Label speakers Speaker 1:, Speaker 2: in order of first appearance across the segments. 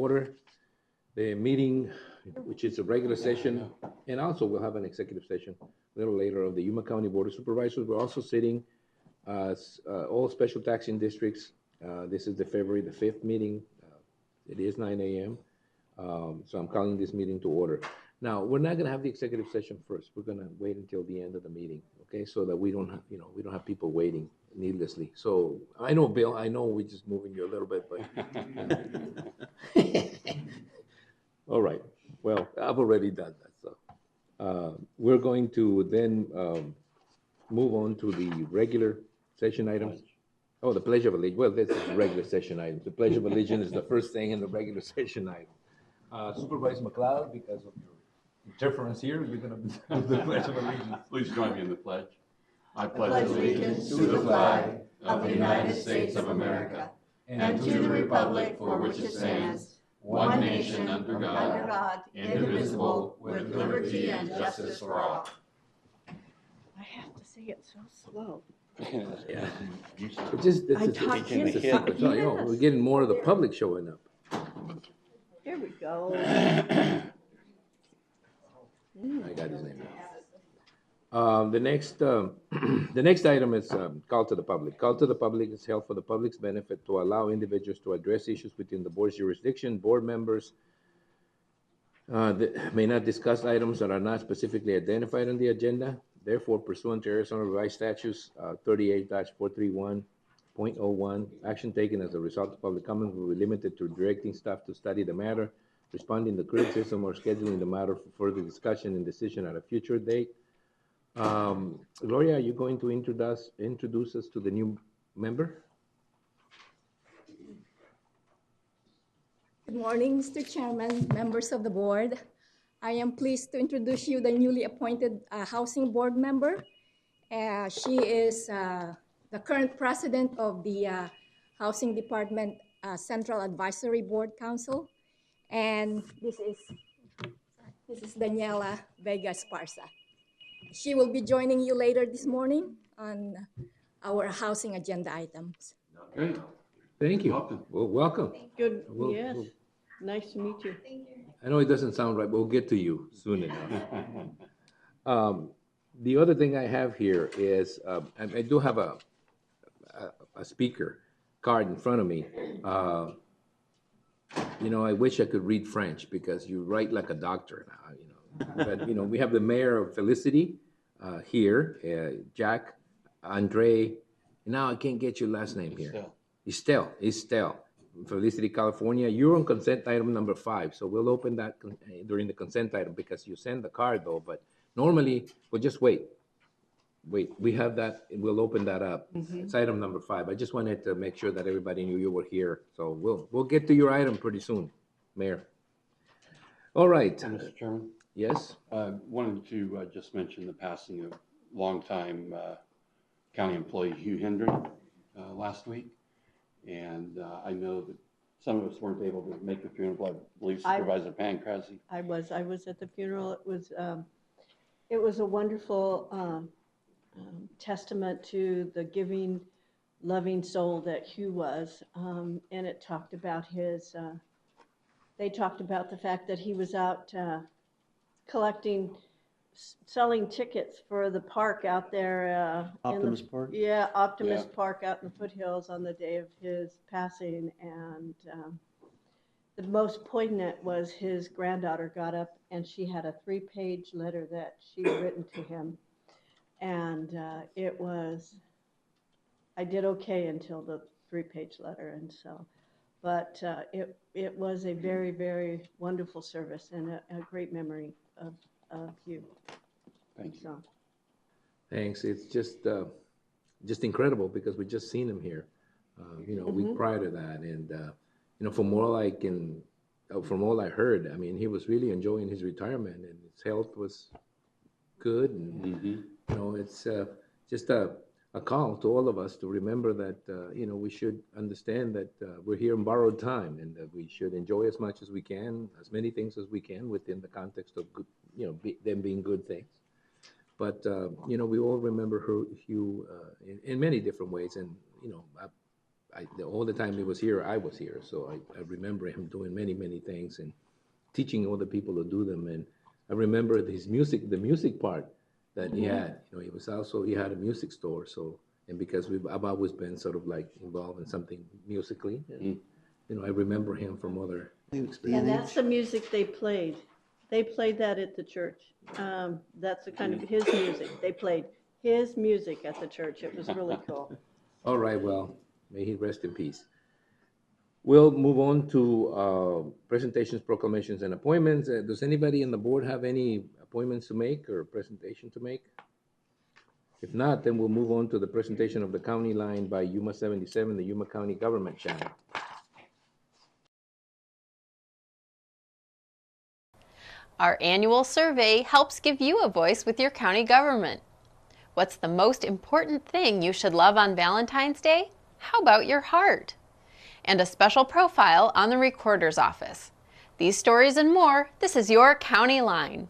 Speaker 1: order the meeting, which is a regular session, and also we'll have an executive session a little later of the Yuma County Board of Supervisors. We're also sitting all special taxing districts. This is the February the 5th meeting. It is 9 a.m. So I'm calling this meeting to order. Now, we're not gonna have the executive session first. We're gonna wait until the end of the meeting, okay? So that we don't have, we don't have people waiting needlessly. So I know, Bill, I know we're just moving you a little bit, but. All right. Well, I've already done that, so. We're going to then move on to the regular session items. Oh, the Pledge of Allegiance. Well, this is regular session items. The Pledge of Allegiance is the first thing in the regular session item. Supervisor McLeod, because of your interference here, you're going to do the Pledge of Allegiance.
Speaker 2: Please join me in the pledge. I
Speaker 3: pledge allegiance to the flag of the United States of America and to the republic for which it stands, one nation under God, indivisible, with liberty and justice for all.
Speaker 4: I have to say it so slow.
Speaker 1: Yeah. I
Speaker 4: talked
Speaker 1: in the secret. So, we're getting more of the public showing up.
Speaker 4: Here we go.
Speaker 1: I got his name now. The next item is call to the public. Call to the public is held for the public's benefit to allow individuals to address issues within the board's jurisdiction. Board members that may not discuss items that are not specifically identified on the agenda. Therefore, pursuant to Arizona Revised Statutes 38-431.01, action taken as a result of public comment will be limited to directing staff to study the matter, responding to criticism, or scheduling the matter for further discussion and decision at a future date. Gloria, are you going to introduce us to the new member?
Speaker 5: Good morning, Mr. Chairman, members of the board. I am pleased to introduce you the newly appointed Housing Board member. She is the current president of the Housing Department Central Advisory Board Council. And this is Daniela Vega Esparza. She will be joining you later this morning on our housing agenda items.
Speaker 2: Great.
Speaker 1: Thank you.
Speaker 2: Welcome.
Speaker 1: Well, welcome.
Speaker 4: Good, yes. Nice to meet you.
Speaker 1: I know it doesn't sound right, but we'll get to you soon enough. The other thing I have here is, I do have a speaker card in front of me. I wish I could read French because you write like a doctor now, But, we have the mayor of Felicity here, Jack, Andre. Now I can't get your last name here. Estelle, Felicity, California. You're on consent item number 5, so we'll open that during the consent item because you send the card though. But normally we'll just wait. We have that, and we'll open that up. It's item number 5. I just wanted to make sure that everybody knew you were here. So we'll get to your item pretty soon, Mayor. All right.
Speaker 2: Mr. Chairman?
Speaker 1: Yes?
Speaker 2: Wanted to just mention the passing of longtime county employee Hugh Hendry last week. And I know that some of us weren't able to make the funeral, but I believe Supervisor Pancrazzi.
Speaker 4: I was at the funeral. It was a wonderful testament to the giving, loving soul that Hugh was. And it talked about they talked about the fact that he was out selling tickets for the park out there.
Speaker 2: Optimus Park?
Speaker 4: Yeah, Optimus Park out in the foothills on the day of his passing. And the most poignant was his granddaughter got up and she had a 3-page letter that she'd written to him. And I did okay until the 3-page letter. And so, but it was a very, very wonderful service and a great memory of you.
Speaker 2: Thank you.
Speaker 4: So.
Speaker 1: Thanks. It's just incredible because we just seen him here, a week prior to that. And, from all I heard, I mean, he was really enjoying his retirement and his health was good. And, it's just a call to all of us to remember that, we should understand that we're here in borrowed time and that we should enjoy as much as we can, as many things as we can within the context of good, them being good things. But, we all remember Hugh in many different ways. And, all the time he was here, I was here. So I remember him doing many, many things and teaching other people to do them. And I remember his music, the music part that he had. He had a music store. So, and because I've always been sort of like involved in something musically, and, I remember him from other experiences.
Speaker 4: And that's the music they played. They played that at the church. That's the kind of his music. They played his music at the church. It was really cool.
Speaker 1: All right, well, may he rest in peace. We'll move on to presentations, proclamations, and appointments. Does anybody in the board have any appointments to make or presentation to make? If not, then we'll move on to the presentation of the county line by Yuma 77, the Yuma County Government Channel.
Speaker 3: Our annual survey helps give you a voice with your county government. What's the most important thing you should love on Valentine's Day? How about your heart? And a special profile on the Recorder's Office. These stories and more, this is your County Line.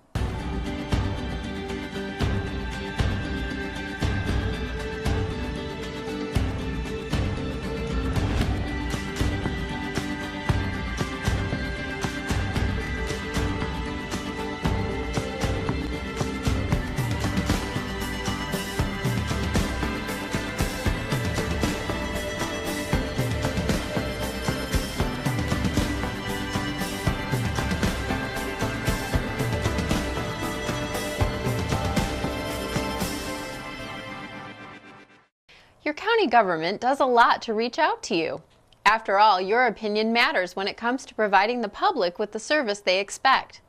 Speaker 3: Your county government does a lot to reach out to you. After all, your opinion matters when it comes to providing the public with the service they expect.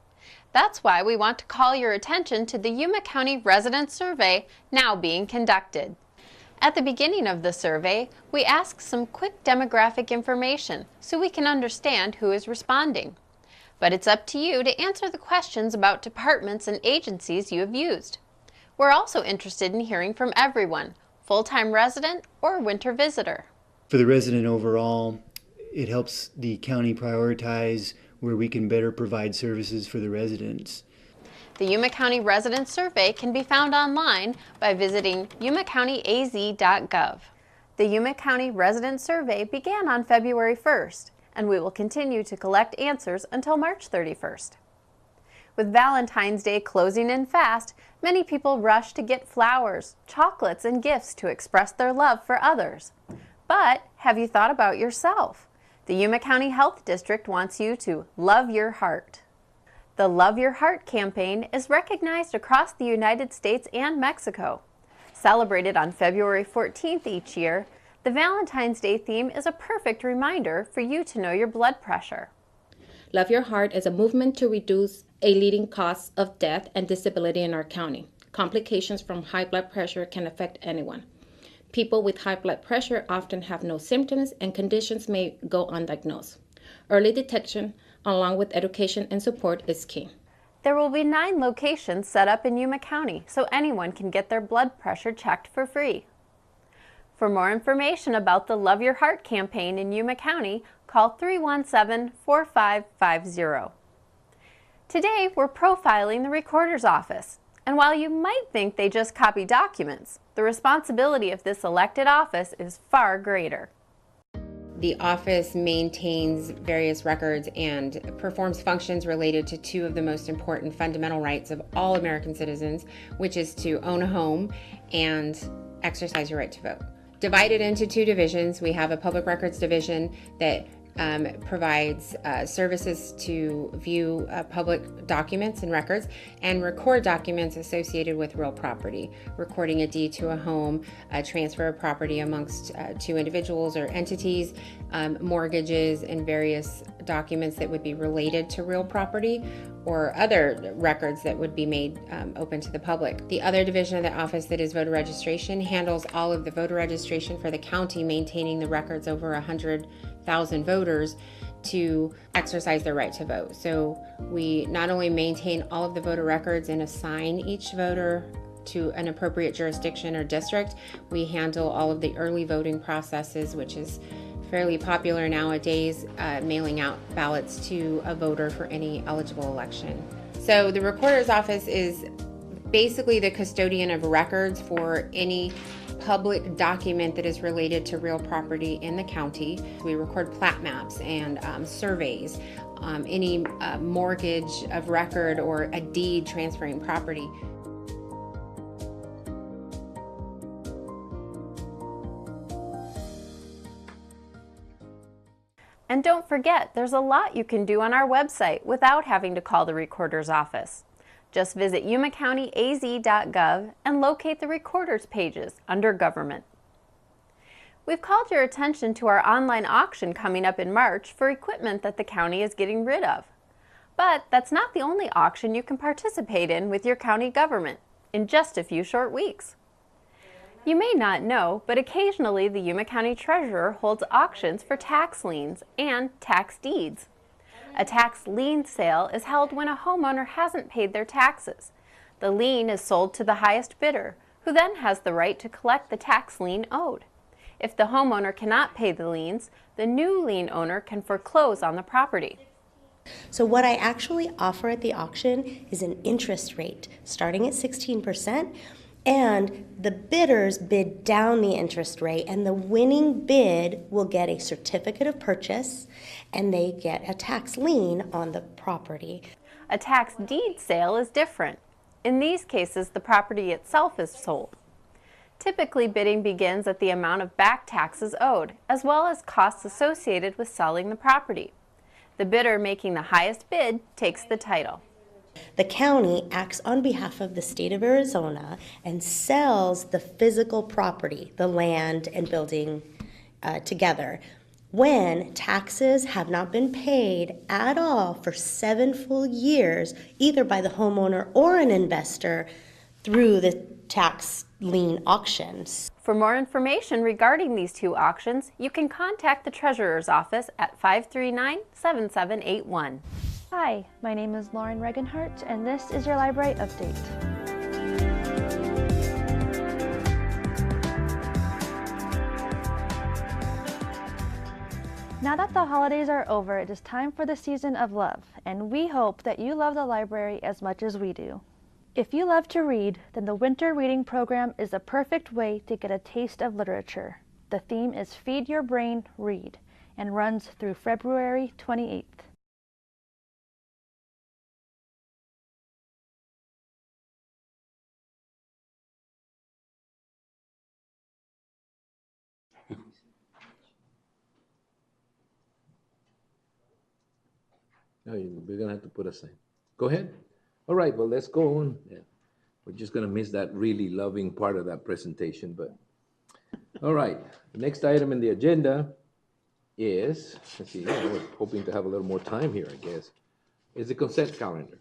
Speaker 3: That's why we want to call your attention to the Yuma County Resident Survey now being conducted. At the beginning of the survey, we ask some quick demographic information so we can understand who is responding. But it's up to you to answer the questions about departments and agencies you have used. We're also interested in hearing from everyone, full-time resident or winter visitor.
Speaker 6: For the resident overall, it helps the county prioritize where we can better provide services for the residents.
Speaker 3: The Yuma County Resident Survey can be found online by visiting yumacountyaz.gov. The Yuma County Resident Survey began on February 1st, and we will continue to collect answers until March 31st. With Valentine's Day closing in fast, many people rush to get flowers, chocolates, and gifts to express their love for others. But have you thought about yourself? The Yuma County Health District wants you to love your heart. The Love Your Heart campaign is recognized across the United States and Mexico. Celebrated on February 14th each year, the Valentine's Day theme is a perfect reminder for you to know your blood pressure.
Speaker 7: Love Your Heart is a movement to reduce a leading cause of death and disability in our county. Complications from high blood pressure can affect anyone. People with high blood pressure often have no symptoms and conditions may go undiagnosed. Early detection, along with education and support, is key.
Speaker 3: There will be 9 locations set up in Yuma County, so anyone can get their blood pressure checked for free. For more information about the Love Your Heart campaign in Yuma County, call 317-4550. Today, we're profiling the Recorder's Office. And while you might think they just copy documents, the responsibility of this elected office is far greater.
Speaker 8: The office maintains various records and performs functions related to 2 of the most important fundamental rights of all American citizens, which is to own a home and exercise your right to vote. Divided into 2 divisions, we have a public records division that provides services to view public documents and records and record documents associated with real property, recording a deed to a home, a transfer of property amongst 2 individuals or entities, mortgages, and various documents that would be related to real property or other records that would be made open to the public. The other division of the office that is voter registration handles all of the voter registration for the county, maintaining the records over 100,000 voters to exercise their right to vote. So we not only maintain all of the voter records and assign each voter to an appropriate jurisdiction or district, we handle all of the early voting processes, which is fairly popular nowadays, mailing out ballots to a voter for any eligible election. So the Recorder's Office is basically the custodian of records for any public document that is related to real property in the county. We record plat maps and surveys, any mortgage of record or a deed transferring property.
Speaker 3: And don't forget, there's a lot you can do on our website without having to call the recorder's office. Just visit yumacountyaz.gov and locate the recorder's pages under Government. We've called your attention to our online auction coming up in March for equipment that the county is getting rid of. But that's not the only auction you can participate in with your county government in just a few short weeks. You may not know, but occasionally the Yuma County Treasurer holds auctions for tax liens and tax deeds. A tax lien sale is held when a homeowner hasn't paid their taxes. The lien is sold to the highest bidder, who then has the right to collect the tax lien owed. If the homeowner cannot pay the liens, the new lien owner can foreclose on the property.
Speaker 9: So what I actually offer at the auction is an interest rate starting at 16%. And the bidders bid down the interest rate, and the winning bid will get a certificate of purchase, and they get a tax lien on the property.
Speaker 3: A tax deed sale is different. In these cases, the property itself is sold. Typically, bidding begins at the amount of back taxes owed, as well as costs associated with selling the property. The bidder making the highest bid takes the title.
Speaker 9: The county acts on behalf of the state of Arizona and sells the physical property, the land and building together, when taxes have not been paid at all for 7 full years, either by the homeowner or an investor, through the tax lien auctions.
Speaker 3: For more information regarding these two auctions, you can contact the Treasurer's Office at 539-7781.
Speaker 10: Hi, my name is Lauren Regenhart, and this is your library update. Now that the holidays are over, it is time for the season of love, and we hope that you love the library as much as we do. If you love to read, then the winter reading program is the perfect way to get a taste of literature. The theme is Feed Your Brain, Read, and runs through February 28th.
Speaker 1: No, we're gonna have to put a sign. Go ahead. All right, well, let's go on. Yeah. We're just gonna miss that really loving part of that presentation, but all right. The next item in the agenda is, let's see, we're hoping to have a little more time here, I guess, is the consent calendar.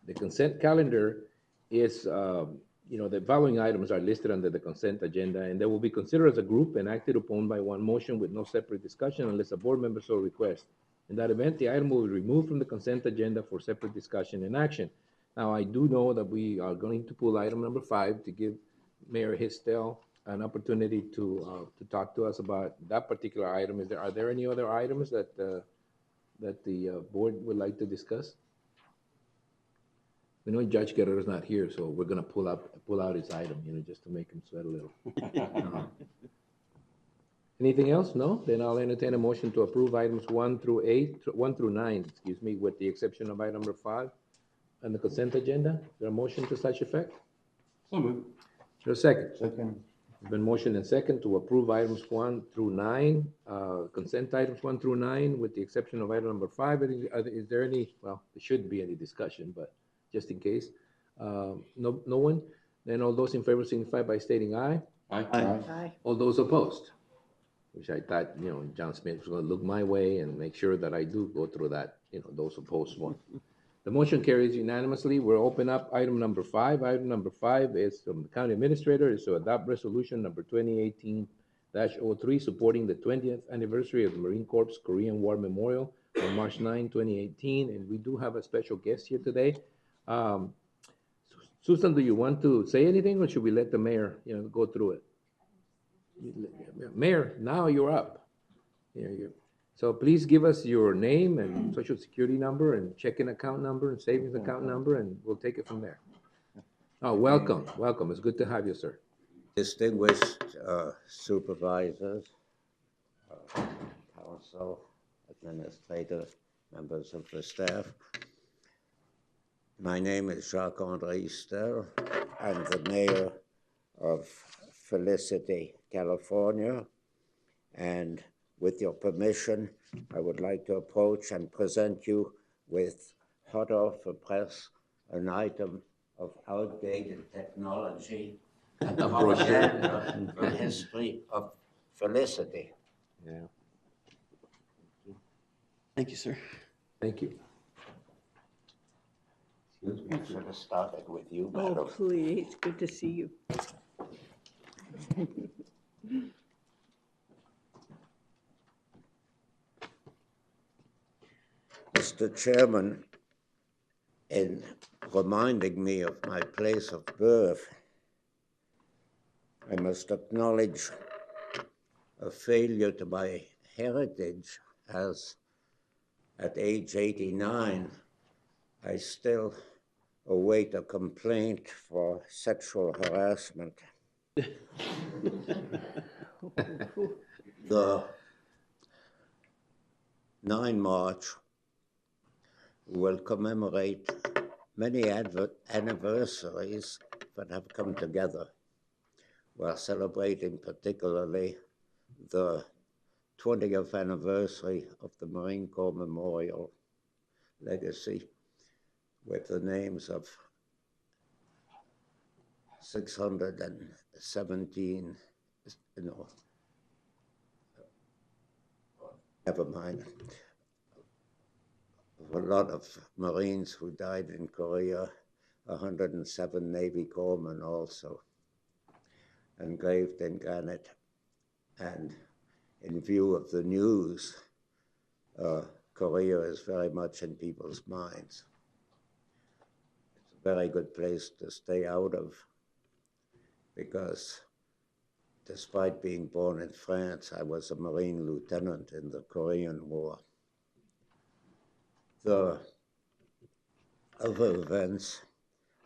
Speaker 1: The consent calendar is, the following items are listed under the consent agenda, and they will be considered as a group and acted upon by one motion with no separate discussion unless a board member so requests. In that event, the item will be removed from the consent agenda for separate discussion and action. Now, I do know that we are going to pull item number 5 to give Mayor Histel an opportunity to talk to us about that particular item. Are there any other items that the board would like to discuss? We know Judge Guerrero's not here, so we're going to pull out his item, just to make him sweat a little. Anything else? No? Then I'll entertain a motion to approve items 1 through 9, with the exception of item number 5 on the consent agenda. Is there a motion to such effect?
Speaker 2: So moved.
Speaker 1: Is there a second?
Speaker 2: Second.
Speaker 1: It's been motioned and second to approve items 1 through 9, consent items 1 through 9, with the exception of item number 5. Is there any, well, there shouldn't be any discussion, but just in case. No one? Then all those in favor signify by stating aye.
Speaker 2: Aye.
Speaker 4: Aye.
Speaker 1: All those opposed? Which I thought, John Smith was going to look my way and make sure that I do go through that, those opposed one. The motion carries unanimously. We'll open up item number 5. Item number 5 is from the county administrator, is to adopt resolution number 2018-03, supporting the 20th anniversary of the Marine Corps Korean War Memorial on March 9, 2018. And we do have a special guest here today. Susan, do you want to say anything, or should we let the mayor, go through it? Mayor, now you're up. So please give us your name and social security number and checking account number and savings account number, and we'll take it from there. Oh, welcome. It's good to have you, sir.
Speaker 11: Distinguished supervisors, council, administrator, members of the staff. My name is Jacques-André Stel. I'm the mayor of Felicity, California. And with your permission, I would like to approach and present you with hot off the press an item of outdated technology and propaganda from history of Felicity.
Speaker 1: Yeah.
Speaker 2: Thank you, sir.
Speaker 1: Thank you.
Speaker 11: Excuse me, I should have started with you,
Speaker 4: Oh,
Speaker 11: madam.
Speaker 4: please, good to see you.
Speaker 11: Mr. Chairman, in reminding me of my place of birth, I must acknowledge a failure to my heritage, as at age 89, I still await a complaint for sexual harassment. The 9 March will commemorate many anniversaries that have come together. We're celebrating particularly the 20th anniversary of the Marine Corps Memorial legacy, with the names of 617, never mind. A lot of Marines who died in Korea, 107 Navy corpsmen also, engraved in granite. And in view of the news, Korea is very much in people's minds. It's a very good place to stay out of, because despite being born in France, I was a Marine lieutenant in the Korean War. The other events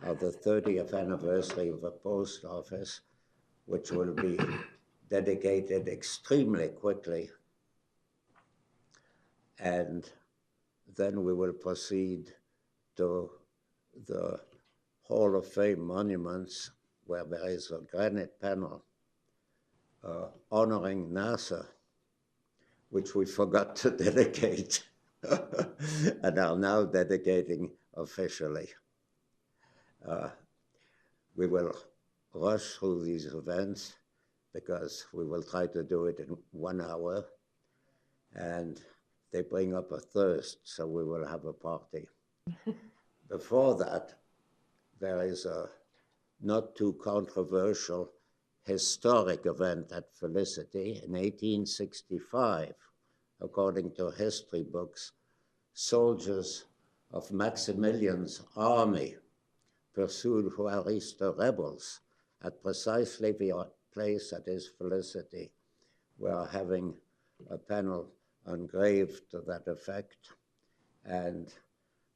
Speaker 11: are the 30th anniversary of the post office, which will be dedicated extremely quickly. And then we will proceed to the Hall of Fame monuments, where there is a granite panel honoring NASA, which we forgot to dedicate and are now dedicating officially. We will rush through these events because we will try to do it in 1 hour, and they bring up a thirst, so we will have a party. Before that, there is a not too controversial historic event at Felicity. In 1865, according to history books, soldiers of Maximilian's army pursued Juarista rebels at precisely the place that is Felicity. We are having a panel engraved to that effect, and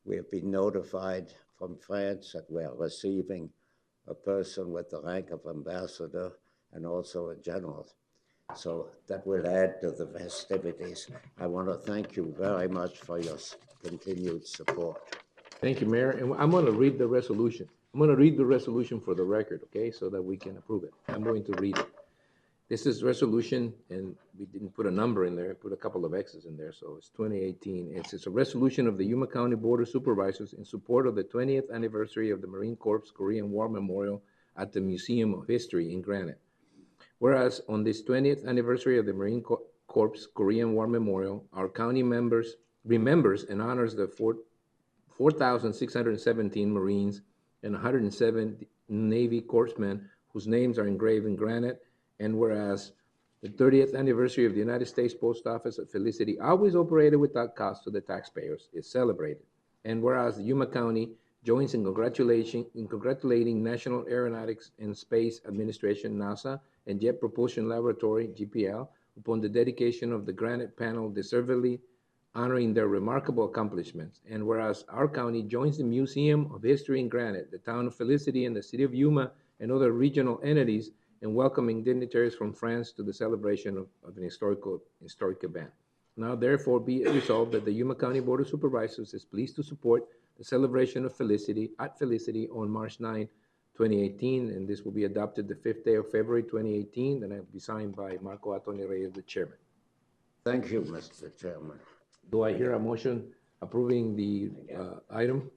Speaker 11: we have been notified from France that we are receiving a person with the rank of ambassador and also a general. So that will add to the festivities. I want to thank you very much for your continued support.
Speaker 1: Thank you, Mayor. And I'm going to read the resolution. I'm going to read the resolution for the record, okay, so that we can approve it. I'm going to read it. This is resolution, and we didn't put a number in there, put a couple of X's in there, so it's 2018. It's a resolution of the Yuma County Board of Supervisors in support of the 20th anniversary of the Marine Corps Korean War Memorial at the Museum of History in Granite. Whereas on this 20th anniversary of the Marine Corps Korean War Memorial, our county remembers and honors the 4,617 Marines and 107 Navy corpsmen whose names are engraved in granite. And whereas the 30th anniversary of the United States Post Office at Felicity, always operated without cost to the taxpayers, is celebrated. And whereas the Yuma County joins in congratulating National Aeronautics and Space Administration, NASA, and Jet Propulsion Laboratory, GPL, upon the dedication of the granite panel, deservedly honoring their remarkable accomplishments. And whereas our county joins the Museum of History in Granite, the town of Felicity, and the city of Yuma, and other regional entities and welcoming dignitaries from France to the celebration of an historic event. Now therefore be it resolved that the Yuma County Board of Supervisors is pleased to support the celebration of Felicity on March 9, 2018, and this will be adopted the 5th day of February 2018, and it will be signed by Marco Antonio Reyes, the chairman.
Speaker 11: Thank you, Mr. Chairman.
Speaker 1: Do I hear a motion approving the item?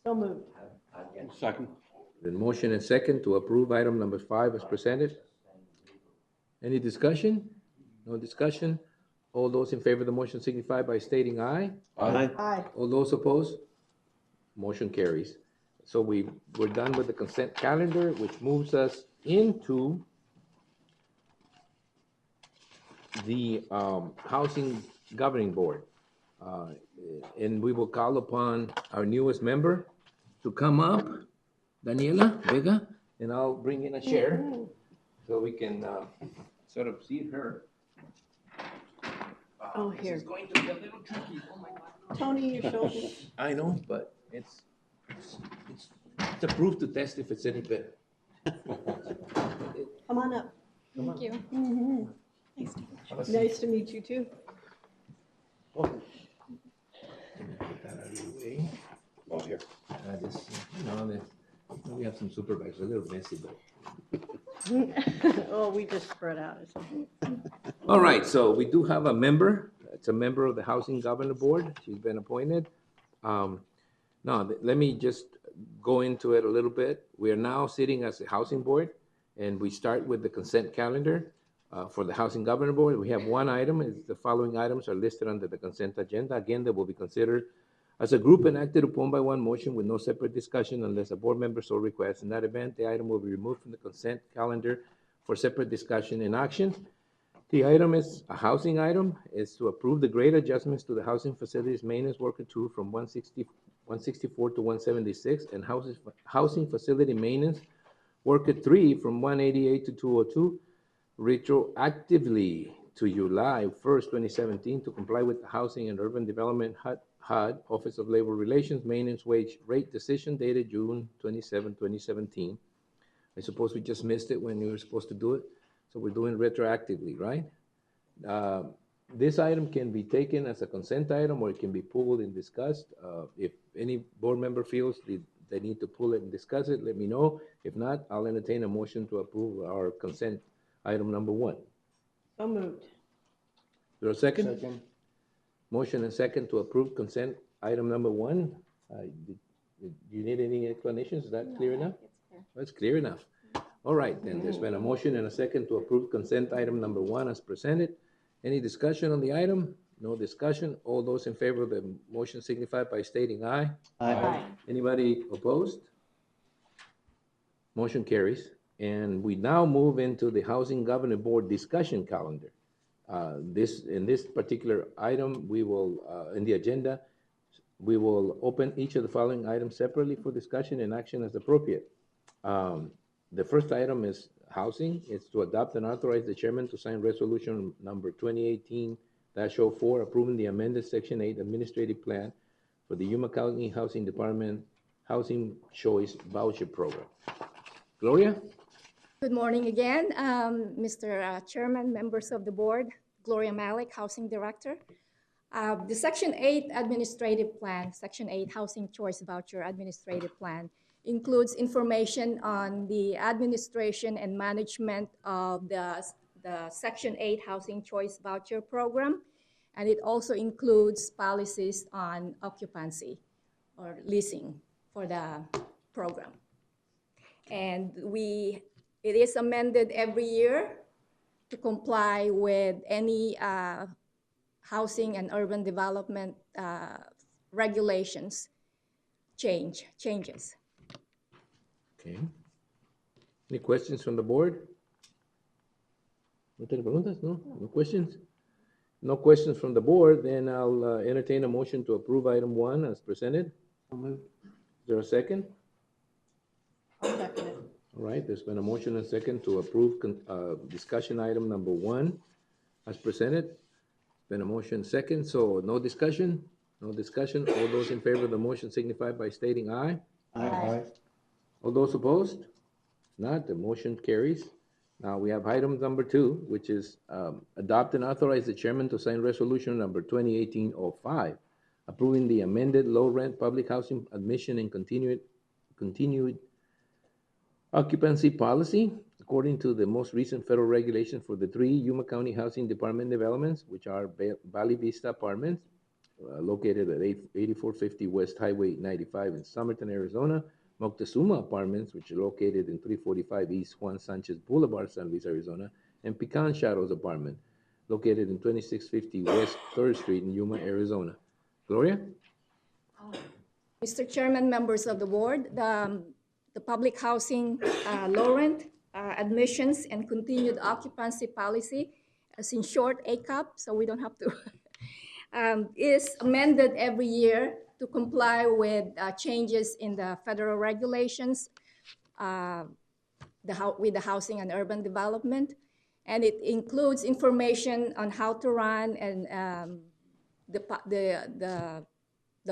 Speaker 4: So moved.
Speaker 2: Second.
Speaker 1: The motion and second to approve item number 5 as presented. Any discussion? No discussion? All those in favor of the motion signify by stating aye.
Speaker 4: Aye.
Speaker 1: All those opposed? Motion carries. So we're done with the consent calendar, which moves us into the Housing Governing Board. And we will call upon our newest member to come up, Daniela Vega, and I'll bring in a chair so we can sort of see her.
Speaker 4: Oh, here.
Speaker 1: This is going to be a little tricky. Oh my God.
Speaker 4: Tony, your shoulders.
Speaker 1: I know, but it's a proof to test if it's any better.
Speaker 4: Come on up.
Speaker 5: Thank you.
Speaker 4: Mhm. Nice to meet you too.
Speaker 1: Oh. Let me put that out of the way.
Speaker 2: Oh, here.
Speaker 1: We have some supervisors, a little messy, but.
Speaker 4: Oh, we just spread out.
Speaker 1: All right, so we do have a member. It's a member of the Housing Governor Board. She's been appointed. Now, let me just go into it a little bit. We are now sitting as a Housing Board, and we start with the consent calendar for the Housing Governor Board. We have one item. The following items are listed under the consent agenda. Again, they will be considered as a group and acted upon by one motion with no separate discussion unless a board member so requests. In that event, the item will be removed from the consent calendar for separate discussion and action. The item is a housing item. It's to approve the grade adjustments to the Housing Facilities Maintenance Worker 2 from 164 to 176 and Housing Facility Maintenance Worker 3 from 188 to 202 retroactively to July 1st, 2017 to comply with the Housing and Urban Development HUD, Office of Labor Relations, Maintenance Wage Rate Decision dated June 27, 2017. I suppose we just missed it when we were supposed to do it, so we're doing retroactively, right? This item can be taken as a consent item or it can be pulled and discussed. If any board member feels they need to pull it and discuss it, let me know. If not, I'll entertain a motion to approve our consent item number 1.
Speaker 4: So moved.
Speaker 1: Is there a second? Second. Motion and second to approve consent item number 1. Do you need any explanations? Is that clear enough? That's clear enough. All right, then there's been a motion and a second to approve consent item number 1 as presented. Any discussion on the item? No discussion. All those in favor of the motion signify by stating aye.
Speaker 4: Aye.
Speaker 1: Anybody opposed? Motion carries. And we now move into the Housing Governor Board discussion calendar. In this particular item, we will, in the agenda, we will open each of the following items separately for discussion and action as appropriate. The first item is housing. It's to adopt and authorize the chairman to sign resolution number 2018-04 approving the amended Section 8 administrative plan for the Yuma County Housing Department Housing Choice Voucher Program. Gloria?
Speaker 5: Good morning again, Mr. Chairman, members of the board. Gloria Malik, Housing Director. The Section 8 Administrative Plan, Section 8 Housing Choice Voucher Administrative Plan, includes information on the administration and management of the Section 8 Housing Choice Voucher Program, and it also includes policies on occupancy or leasing for the program. And it is amended every year to comply with any housing and urban development regulations changes.
Speaker 1: Okay. Any questions from the board? ¿No tiene preguntas? No? No questions? No questions from the board, then I'll entertain a motion to approve item 1 as presented. Is there a second?
Speaker 4: I'll second it.
Speaker 1: All right, there's been a motion and second to approve discussion item number 1 as presented. Been a motion second, so no discussion? No discussion. All those in favor of the motion signify by stating aye.
Speaker 4: Aye.
Speaker 1: All those opposed? Not, the motion carries. Now we have item number 2, which is adopt and authorize the chairman to sign resolution number 2018-05, approving the amended low-rent public housing admission and continued occupancy policy according to the most recent federal regulations for the 3 Yuma County Housing Department developments, which are Valley Vista Apartments, located at 8450 West Highway 95 in Somerton, Arizona, Moctezuma Apartments, which are located in 345 East Juan Sanchez Boulevard, San Luis, Arizona, and Pecan Shadows Apartment, located in 2650 West 3rd Street in Yuma, Arizona. Gloria?
Speaker 5: Mr. Chairman, members of the board, the public housing low rent admissions and continued occupancy policy, as in short, ACOP, so we don't have to, is amended every year to comply with changes in the federal regulations with the housing and urban development. And it includes information on how to run and the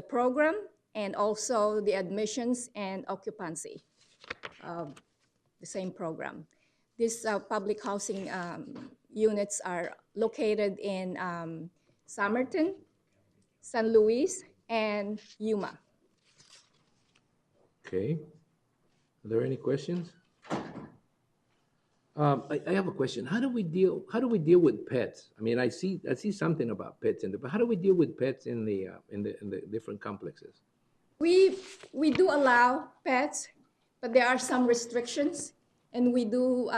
Speaker 5: program, and also the admissions and occupancy of the same program. These public housing units are located in Somerton, San Luis, and Yuma.
Speaker 1: Okay. Are there any questions? I have a question. How do we deal with pets? I mean, I see something about pets but how do we deal with pets in the different complexes?
Speaker 5: We do allow pets, but there are some restrictions, and we do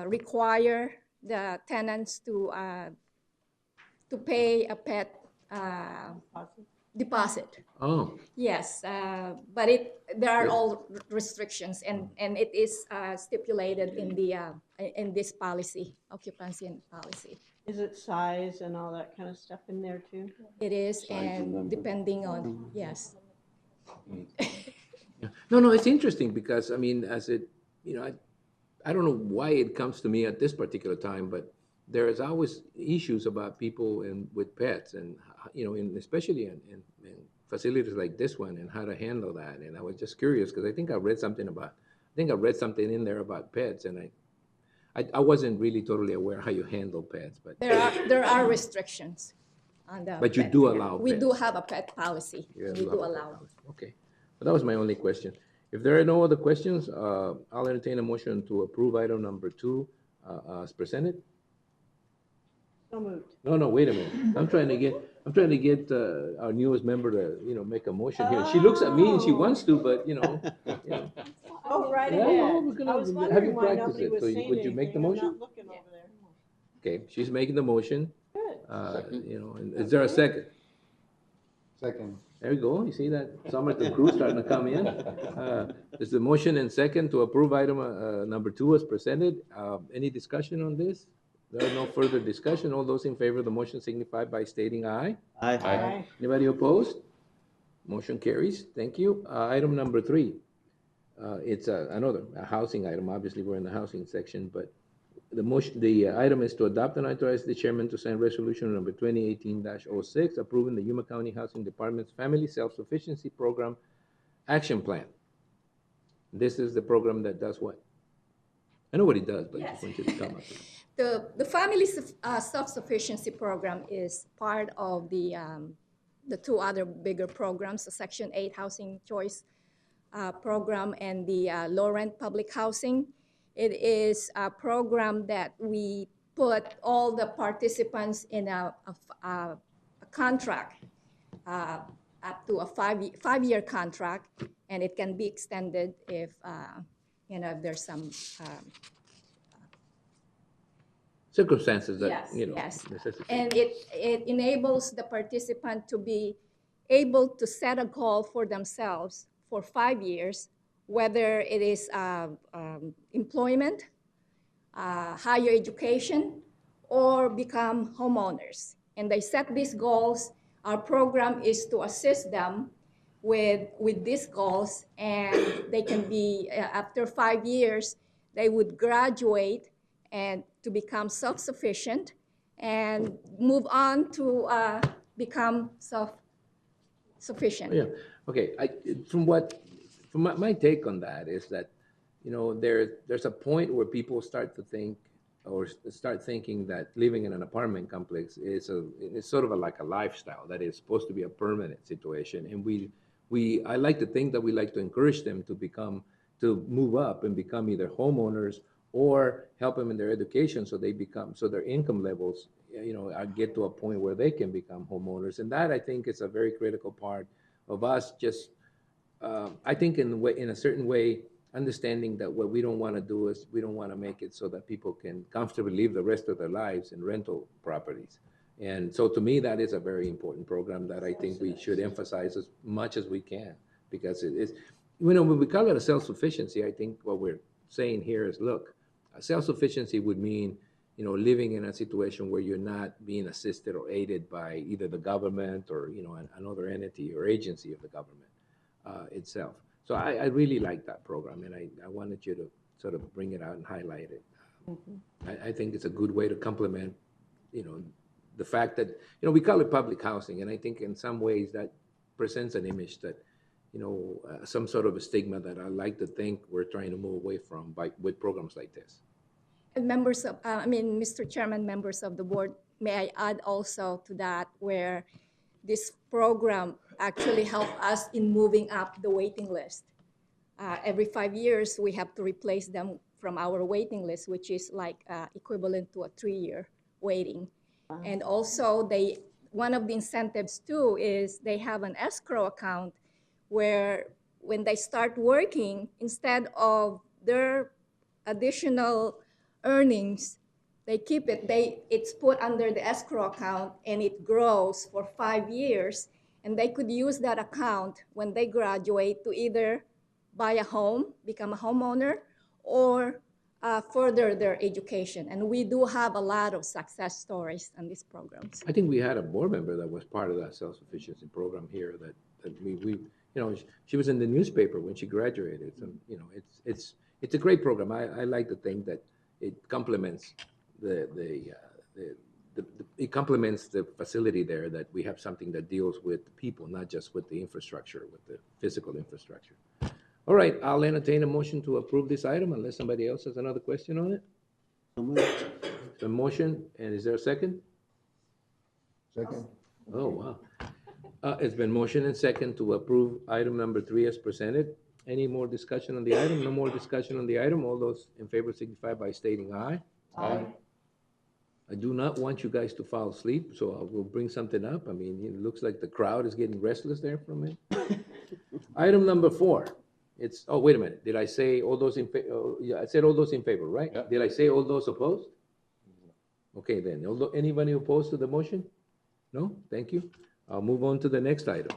Speaker 5: require the tenants to pay a pet deposit.
Speaker 1: Oh.
Speaker 5: Yes, but there are all restrictions, and it is stipulated in this policy, occupancy and policy.
Speaker 4: Is it size and all that kind of stuff in there too?
Speaker 5: It is, and depending on, yes.
Speaker 1: No, it's interesting because, I mean, I don't know why it comes to me at this particular time, but there is always issues about people with pets, and especially in facilities like this one, and how to handle that. And I was just curious because I think I read something in there about pets, and I wasn't really totally aware how you handle pets, but
Speaker 5: there are restrictions on the.
Speaker 1: But you do allow
Speaker 5: We
Speaker 1: pets.
Speaker 5: do have a pet policy.
Speaker 1: Yeah,
Speaker 5: We do allow.
Speaker 1: Okay, but that was my only question. If there are no other questions, I'll entertain a motion to approve item number 2 as presented.
Speaker 4: So moved.
Speaker 1: No, wait a minute. I'm trying to get our newest member to make a motion here. She looks at me and she wants to, but
Speaker 4: Oh, right
Speaker 1: Yeah,
Speaker 4: ahead.
Speaker 1: no, we're gonna
Speaker 4: I was
Speaker 1: have
Speaker 4: wondering
Speaker 1: you
Speaker 4: why
Speaker 1: practice
Speaker 4: nobody
Speaker 1: it.
Speaker 4: was
Speaker 1: So
Speaker 4: saying
Speaker 1: would you make the
Speaker 4: anything. I'm
Speaker 1: motion?
Speaker 4: not looking over there.
Speaker 1: Okay, she's making the motion.
Speaker 4: Good.
Speaker 1: And is there a second?
Speaker 12: Second.
Speaker 1: There you go. You see that Somerton crew starting to come in. There's the motion and second to approve item number 2 as presented. Any discussion on this? There are no further discussion. All those in favor of the motion signify by stating aye.
Speaker 4: Aye.
Speaker 1: Anybody opposed? Motion carries. Thank you. Item number 3. It's another housing item. Obviously, we're in the housing section, but the item is to adopt and authorize the chairman to sign resolution number 2018-06, approving the Yuma County Housing Department's Family Self-Sufficiency Program Action Plan. This is the program that does what? I know what it does, but I just want you to come up.
Speaker 5: The Family Self-Sufficiency Program is part of the 2 other bigger programs, the Section 8 Housing Choice Program and the low-rent public housing. It is a program that we put all the participants in a contract, up to a 5-year contract, and it can be extended if if there's some
Speaker 1: Circumstances that,
Speaker 5: yes.
Speaker 1: necessitate.
Speaker 5: And it enables the participant to be able to set a goal for themselves for 5 years, whether it is employment, higher education, or become homeowners. And they set these goals. Our program is to assist them with these goals, and they can be, after 5 years, they would graduate and to become self-sufficient and move on to become self-sufficient.
Speaker 1: Yeah. Okay. From my take on that is that, there's a point where people start to think or start thinking that living in an apartment complex it's sort of like a lifestyle that is supposed to be a permanent situation. And I like to think that we like to encourage them to move up and become either homeowners or help them in their education so their income levels, get to a point where they can become homeowners. And that, I think, is a very critical part of us just, I think in a certain way, understanding that what we don't want to do is we don't want to make it so that people can comfortably live the rest of their lives in rental properties. And so to me, that is a very important program that I think we should emphasize as much as we can, because it is, when we call it a self-sufficiency, I think what we're saying here is, look, self-sufficiency would mean, living in a situation where you're not being assisted or aided by either the government or, another entity or agency of the government itself. So I really like that program, and I wanted you to sort of bring it out and highlight it. I think it's a good way to complement, the fact that, we call it public housing, and I think in some ways that presents an image that, some sort of a stigma that I like to think we're trying to move away from with programs like this.
Speaker 5: And Mr. Chairman, members of the board, may I add also to that where this program actually helped us in moving up the waiting list. Every 5 years, we have to replace them from our waiting list, which is like equivalent to a 3-year waiting. Wow. And also, one of the incentives too is they have an escrow account where when they start working, instead of their additional earnings, they keep it, it's put under the escrow account and it grows for 5 years. And they could use that account when they graduate to either buy a home, become a homeowner, or further their education. And we do have a lot of success stories on these programs.
Speaker 1: I think we had a board member that was part of that self-sufficiency program here that we she was in the newspaper when she graduated. So, it's a great program. I like to think that it complements it complements the facility there, that we have something that deals with people, not just with the infrastructure, with the physical infrastructure. All right, I'll entertain a motion to approve this item unless somebody else has another question on it. The motion, and is there a second?
Speaker 12: Second.
Speaker 1: Oh, wow. It's been motion and second to approve item number 3 as presented. Any more discussion on the item? No more discussion on the item. All those in favor signify by stating aye.
Speaker 3: Aye.
Speaker 1: I do not want you guys to fall asleep, so I will bring something up. I mean, it looks like the crowd is getting restless there for a minute. Item number 4. Oh, wait a minute. Did I say all those in favor? Yeah, I said all those in favor, right?
Speaker 2: Yep.
Speaker 1: Did I say all those opposed? Okay, then. Anybody opposed to the motion? No? Thank you. I'll move on to the next item.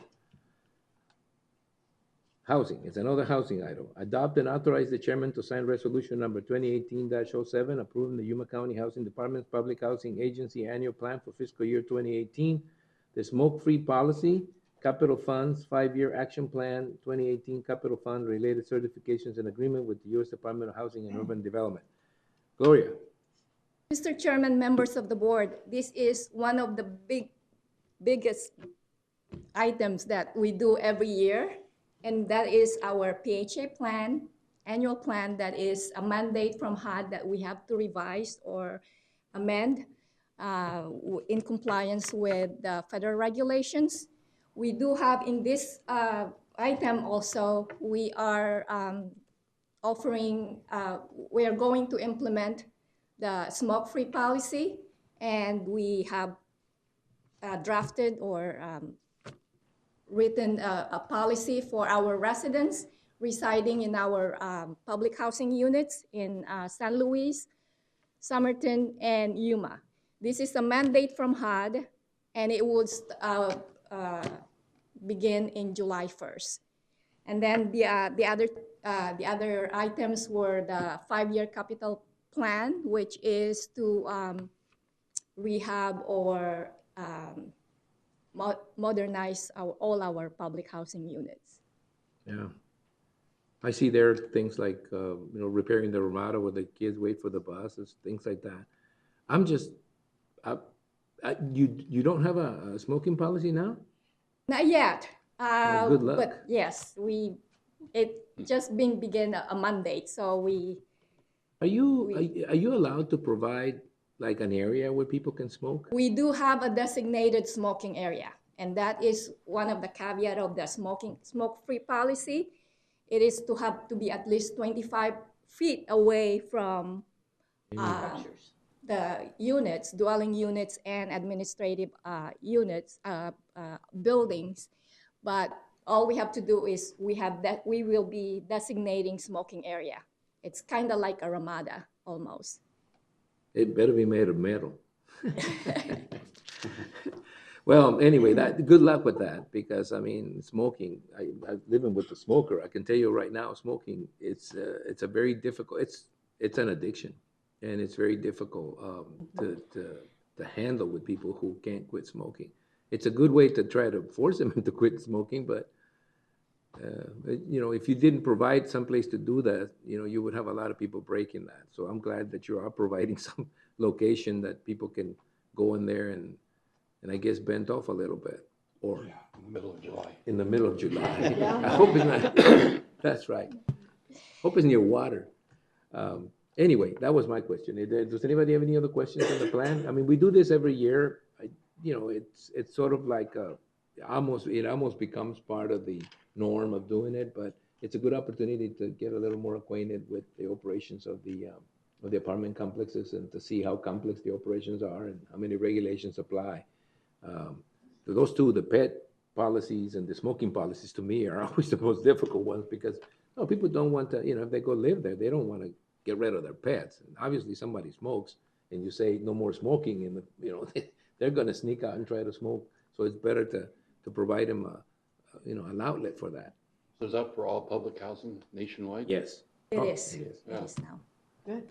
Speaker 1: Housing. It's another housing item. Adopt and authorize the chairman to sign resolution number 2018-07, approving the Yuma County Housing Department's Public Housing Agency annual plan for fiscal year 2018, the smoke-free policy, capital funds, 5-year action plan, 2018 capital fund related certifications and agreement with the U.S. Department of Housing and Urban Development. Gloria.
Speaker 5: Mr. Chairman, members of the board, this is one of the biggest items that we do every year, and that is our PHA plan, annual plan, that is a mandate from HUD that we have to revise or amend in compliance with the federal regulations. We do have in this item also, we are we are going to implement the smoke-free policy, and we have drafted or written a policy for our residents residing in our public housing units in San Luis, Somerton, and Yuma. This is a mandate from HUD, and it would begin in July 1st. And then the other items were the 5-year capital plan, which is to rehab or modernize all our public housing units.
Speaker 1: Yeah. I see there are things like, repairing the Ramada where the kids wait for the buses, things like that. I'm just, you don't have a smoking policy now?
Speaker 5: Not yet.
Speaker 1: Good luck.
Speaker 5: But yes, we It just being begin a mandate, so
Speaker 1: Are you allowed to provide like an area where people can smoke?
Speaker 5: we do have a designated smoking area, and that is one of the caveat of the smoke-free policy. It is to have to be at least 25 feet away from the units, dwelling units, and administrative units, buildings. But all we have to do is we will be designating smoking area. It's kind of like a ramada almost.
Speaker 1: It better be made of metal. Well, anyway, good luck with that, because I mean, smoking. I'm living with a smoker. I can tell you right now, smoking. It's a very difficult. It's an addiction, and it's very difficult to handle with people who can't quit smoking. It's a good way to try to force them to quit smoking, but you know, if you didn't provide some place to do that, you know, you would have a lot of people breaking that. So I'm glad that you are providing some location that people can go in there and I guess bent off a little bit, or
Speaker 2: Yeah, in the middle of July.
Speaker 1: in the middle of July. I hope it's not. That's right. Hope it's near water. Anyway, that was my question. Does anybody have any other questions on the plan? I mean, we do this every year. You know, it's sort of like it almost becomes part of the norm of doing it, but it's a good opportunity to get a little more acquainted with the operations of the apartment complexes and to see how complex the operations are and how many regulations apply. Those two, the pet policies and the smoking policies, to me are always the most difficult ones, because people don't want to, you know, if they go live there, they don't want to get rid of their pets. And obviously somebody smokes and you say no more smoking, and you know, they're going to sneak out and try to smoke. So it's better to provide them an outlet for that.
Speaker 2: So is that for all public housing nationwide?
Speaker 1: Yes.
Speaker 5: It is.
Speaker 1: It is.
Speaker 5: It is now.
Speaker 4: Good.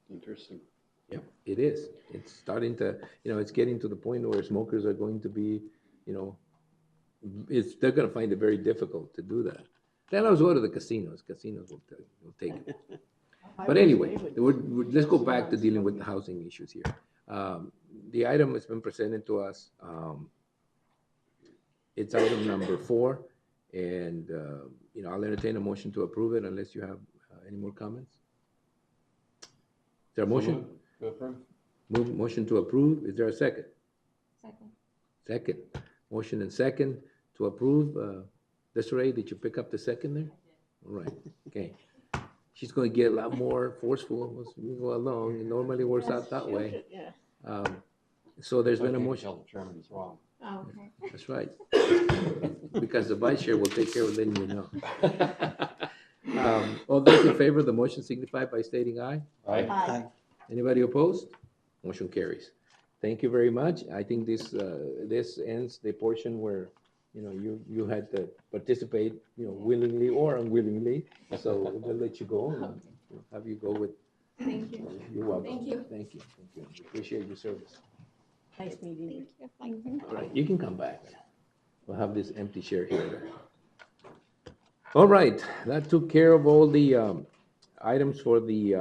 Speaker 2: Interesting.
Speaker 1: Yeah, it is. It's starting to, you know, it's getting to the point where smokers are going to be, you know, they're going to find it very difficult to do that. Then I was go to the casinos. Casinos will take it. But anyway, let's go back to dealing with the housing issues here. The item has been presented to us. It's item number 4, and you know, I'll entertain a motion to approve it unless you have any more comments. Is there a motion?
Speaker 2: To approve.
Speaker 1: Motion to approve. Is there a second?
Speaker 5: Second.
Speaker 1: Second. Motion and second to approve. Desiree, did you pick up the second there? All right. Okay. She's going to get a lot more forceful as we go along. It normally works out that way.
Speaker 4: Yeah.
Speaker 1: So there's been a
Speaker 2: Okay,
Speaker 1: motion.
Speaker 2: tell the chairman is wrong.
Speaker 4: Oh, okay.
Speaker 1: That's right. Because the vice chair will take care of letting you know. All those in favor of the motion signify by stating aye.
Speaker 4: Aye.
Speaker 1: Anybody opposed? Motion carries. Thank you very much. I think this ends the portion where, you know, you had to participate, you know, willingly or unwillingly. So we'll let you go and have you go with.
Speaker 5: Thank you.
Speaker 1: You're welcome.
Speaker 5: Thank you.
Speaker 1: Thank you. Thank you. We appreciate your service.
Speaker 4: Nice meeting you.
Speaker 1: All right, you can come back. We'll have this empty chair here. All right, that took care of all the items for the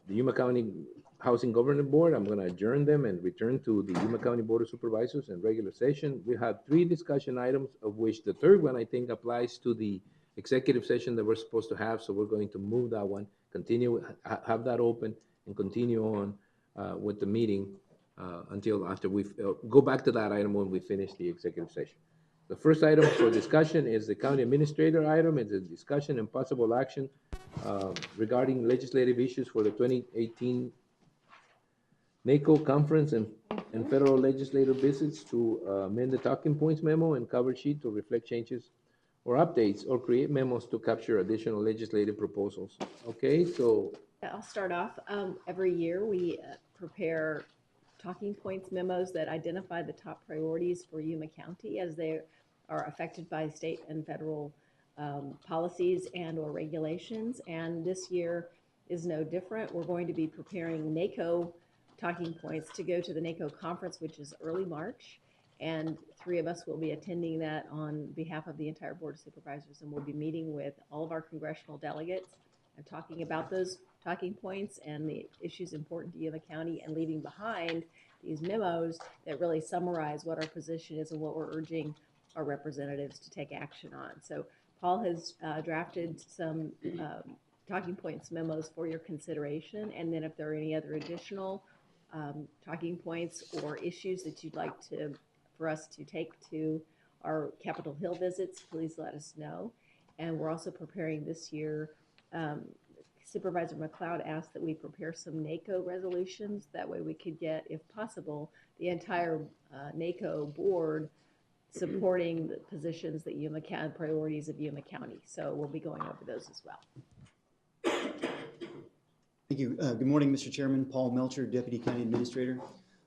Speaker 1: Yuma County Housing Governance Board. I'm going to adjourn them and return to the Yuma County Board of Supervisors in regular session. We have 3 discussion items, of which the third one I think applies to the executive session that we're supposed to have. So we're going to move that one, continue, have that open, and continue on with the meeting until after we go back to that item when we finish the executive session. The first item for discussion is the county administrator item. It's a discussion and possible action regarding legislative issues for the 2018 NACO conference and federal legislative visits to amend the talking points memo and cover sheet to reflect changes or updates, or create memos to capture additional legislative proposals. Okay, so.
Speaker 13: I'll start off. Every year we prepare talking points memos that identify the top priorities for Yuma County as they are affected by state and federal policies and or regulations. And this year is no different. We're going to be preparing NACO talking points to go to the NACO conference, which is early March. And 3 of us will be attending that on behalf of the entire Board of Supervisors. And we'll be meeting with all of our congressional delegates and talking about those talking points and the issues important to Yuma County, and leaving behind these memos that really summarize what our position is and what we're urging our representatives to take action on. So Paul has drafted some talking points memos for your consideration, and then if there are any other additional talking points or issues that you'd like for us to take to our Capitol Hill visits, please let us know. And we're also preparing this year, Supervisor McLeod asked that we prepare some NACO resolutions. That way we could get, if possible, the entire NACO board supporting the positions that Yuma County, priorities of Yuma County. So we'll be going over those as well.
Speaker 6: Thank you. Good morning, Mr. Chairman. Paul Melcher, Deputy County Administrator.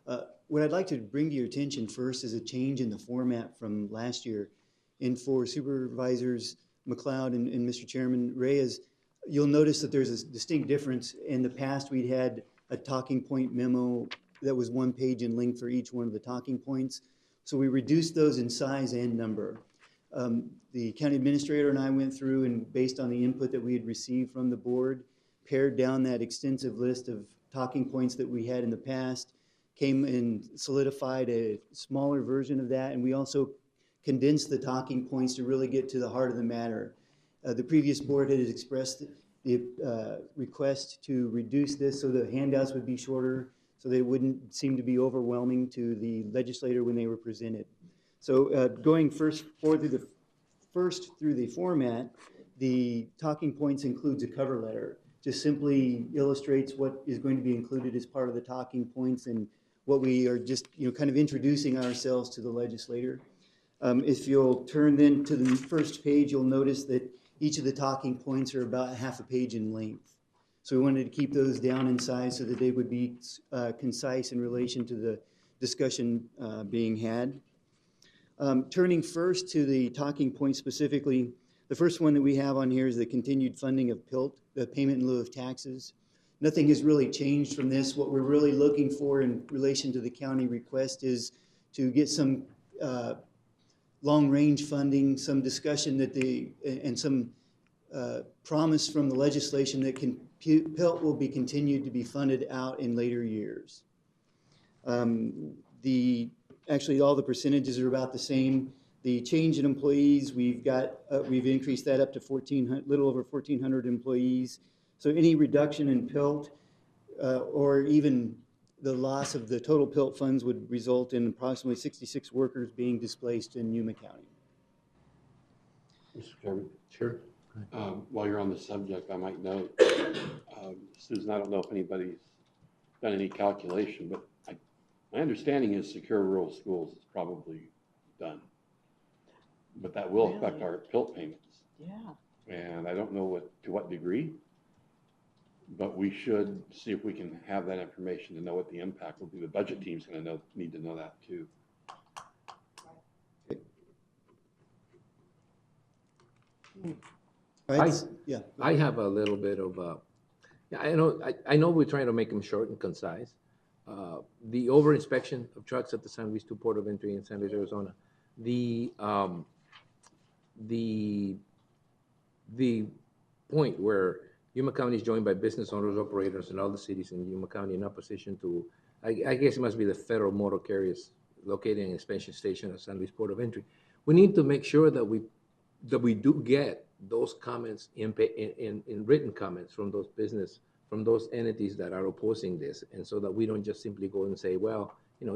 Speaker 6: What I'd like to bring to your attention first is a change in the format from last year. And for Supervisors McLeod and Mr. Chairman Reyes, you'll notice that there's a distinct difference. In the past, we'd had a talking point memo that was 1 page in length for each one of the talking points. So we reduced those in size and number. The county administrator and I went through and based on the input that we had received from the board, pared down that extensive list of talking points that we had in the past, came and solidified a smaller version of that, and we also condensed the talking points to really get to the heart of the matter. The previous board had expressed the request to reduce this so the handouts would be shorter, so they wouldn't seem to be overwhelming to the legislator when they were presented. So going first through the format, the talking points includes a cover letter. Just simply illustrates what is going to be included as part of the talking points and what we are just, kind of introducing ourselves to the legislator. If you'll turn then to the first page, you'll notice that each of the talking points are about half a page in length. So we wanted to keep those down in size so that they would be concise in relation to the discussion being had. Turning first to the talking points specifically, the first one that we have on here is the continued funding of PILT, the payment in lieu of taxes. Nothing has really changed from this. What we're really looking for in relation to the county request is to get some long-range funding, some discussion and some promise from the legislation that PILT will be continued to be funded out in later years. Actually, all the percentages are about the same. The change in employees, we've increased that up to little over 1,400 employees. So any reduction in PILT or even the loss of the total PILT funds would result in approximately 66 workers being displaced in Yuma County.
Speaker 2: Mr. Chairman?
Speaker 1: Sure.
Speaker 2: While you're on the subject, I might note, Susan, I don't know if anybody's done any calculation, but my understanding is secure rural schools is probably done. But that will affect our PILT payments.
Speaker 4: Yeah.
Speaker 2: And I don't know to what degree, but we should see if we can have that information to know what the impact will be. The budget team's going to need to know that too.
Speaker 1: I have a little bit of I know we're trying to make them short and concise. The over inspection of trucks at the San Luis II Port of Entry in San Luis, Arizona, the point where Yuma County is joined by business owners, operators, and all the cities in Yuma County in opposition to, I guess it must be the federal motor carriers located in inspection station at San Luis Port of Entry. We need to make sure that we do get those comments in written comments from those entities that are opposing this, and so that we don't just simply go and say, well,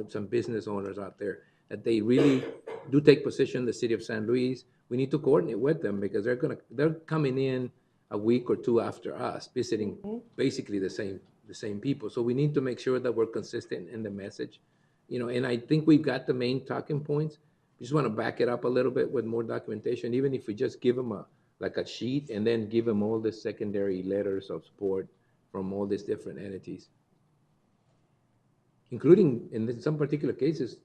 Speaker 1: some business owners out there, that they really do take position, the city of San Luis. We need to coordinate with them because they're coming in a week or two after us, visiting basically the same people. So we need to make sure that we're consistent in the message, and I think we've got the main talking points. We just want to back it up a little bit with more documentation, even if we just give them a sheet and then give them all the secondary letters of support from all these different entities, including in some particular cases,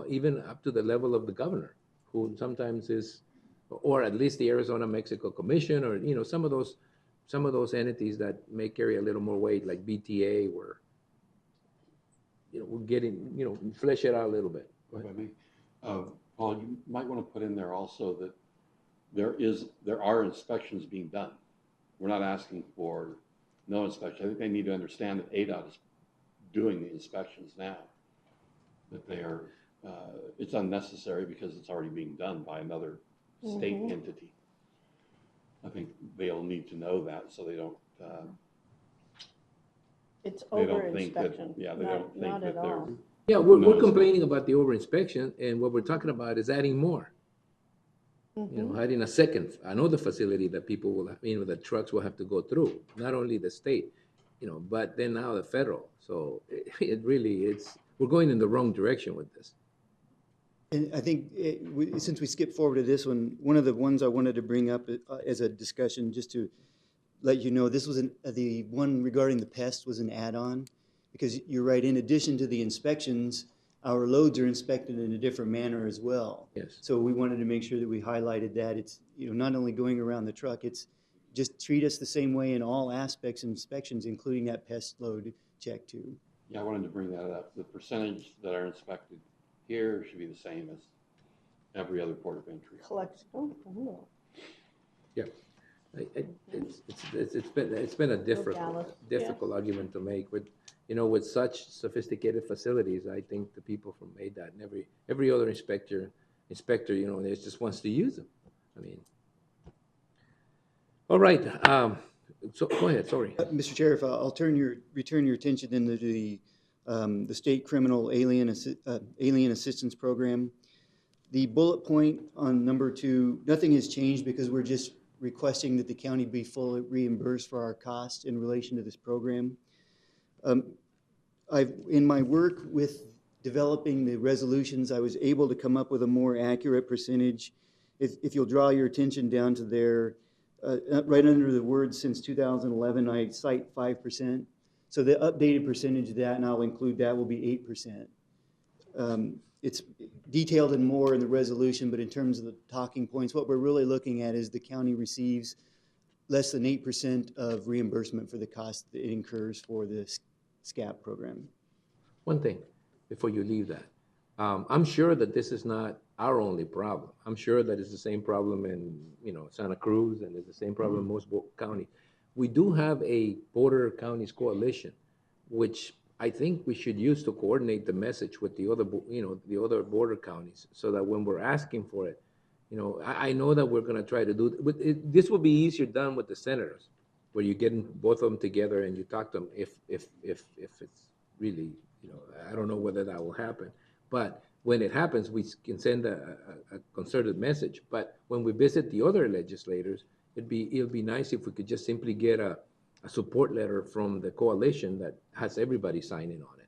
Speaker 1: even up to the level of the governor, who sometimes is, or at least the Arizona-Mexico Commission, or some of those entities that may carry a little more weight, like BTA, where we're getting flesh it out a little bit.
Speaker 2: Paul, you might want to put in there also that there are inspections being done. We're not asking for no inspection. I think they need to understand that ADOT is doing the inspections now. That they are, it's unnecessary because it's already being done by another state entity. I think they'll need to know that so they don't,
Speaker 4: It's
Speaker 2: they
Speaker 4: over
Speaker 2: don't think that,
Speaker 4: inspection.
Speaker 2: yeah, they
Speaker 4: Not-
Speaker 2: don't think
Speaker 4: not
Speaker 2: that
Speaker 4: at
Speaker 2: they're.
Speaker 4: all.
Speaker 1: Yeah,
Speaker 2: Who
Speaker 1: we're
Speaker 2: knows?
Speaker 1: complaining about the over inspection, and what we're talking about is adding more. You know, adding a second, another facility that people will, the trucks will have to go through, not only the state, but then now the federal. So it really, we're going in the wrong direction with this.
Speaker 6: And I think since we skipped forward to this one of the ones I wanted to bring up as a discussion, just to let you know, this was the one regarding the pest was an add-on, because you're right, in addition to the inspections, our loads are inspected in a different manner as well.
Speaker 1: Yes.
Speaker 6: So we wanted to make sure that we highlighted that. It's, not only going around the truck, it's just treat us the same way in all aspects of inspections, including that pest load check too.
Speaker 2: Yeah, I wanted to bring that up. The percentage that are inspected here should be the same as every other port of entry.
Speaker 4: Collects,
Speaker 1: Yeah. It's been a difficult argument to make with, with such sophisticated facilities. I think the people from ADOT and every other inspector, they just wants to use them. I mean, all right. So go ahead. Sorry,
Speaker 6: Mr. Chair, if I'll return your attention then to the state criminal alien assistance program. The bullet point on number 2, nothing has changed because we're just requesting that the county be fully reimbursed for our costs in relation to this program. In my work with developing the resolutions, I was able to come up with a more accurate percentage. If you'll draw your attention down to there, right under the word since 2011, I cite 5%. So the updated percentage of that, and I'll include that, will be 8%. It's detailed and more in the resolution, but in terms of the talking points, what we're really looking at is the county receives less than 8% of reimbursement for the cost that it incurs for the SCAP program.
Speaker 1: one thing before you leave that. I'm sure that this is not our only problem. I'm sure that it's the same problem in, Santa Cruz, and it's the same problem in most counties. We do have a border counties coalition, which I think we should use to coordinate the message with the other, the other border counties, so that when we're asking for it, I know that we're going to try to do this. Will be easier done with the senators, where you get both of them together and you talk to them. If it's really, I don't know whether that will happen, but when it happens, we can send a concerted message. But when we visit the other legislators, it'll be nice if we could just simply get a support letter from the coalition that has everybody signing on it.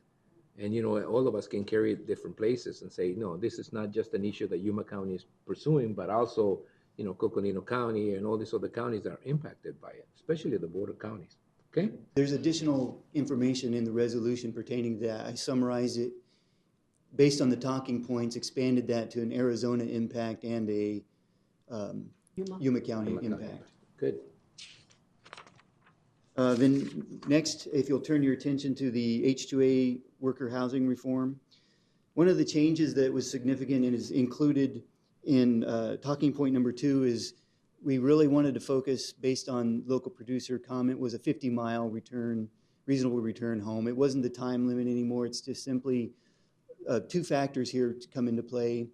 Speaker 1: And, all of us can carry it different places and say, no, this is not just an issue that Yuma County is pursuing, but also, Coconino County and all these other counties that are impacted by it, especially the border counties. Okay?
Speaker 6: There's additional information in the resolution pertaining to that. I summarized it based on the talking points, expanded that to an Arizona impact and a Yuma County impact.
Speaker 1: Good.
Speaker 6: Then next, if you'll turn your attention to the H-2A worker housing reform. One of the changes that was significant and is included in talking point number 2 is we really wanted to focus, based on local producer comment, was a 50-mile reasonable return home. It wasn't the time limit anymore. It's just simply 2 factors here to come into play.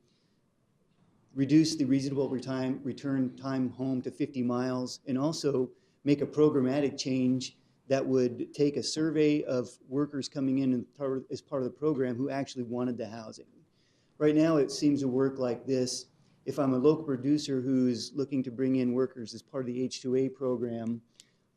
Speaker 6: Reduce the reasonable return time home to 50 miles, and also make a programmatic change that would take a survey of workers coming in as part of the program who actually wanted the housing. Right now, it seems to work like this. If I'm a local producer who's looking to bring in workers as part of the H-2A program,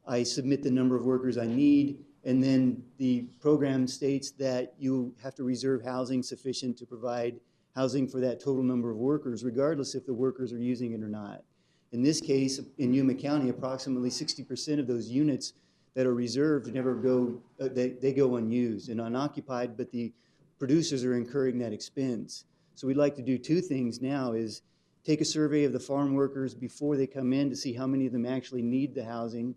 Speaker 6: I submit the number of workers I need, and then the program states that you have to reserve housing sufficient to provide housing for that total number of workers, regardless if the workers are using it or not. In this case, in Yuma County, approximately 60% of those units that are reserved never go, they go unused and unoccupied, but the producers are incurring that expense. So we'd like to do 2 things now, is take a survey of the farm workers before they come in to see how many of them actually need the housing,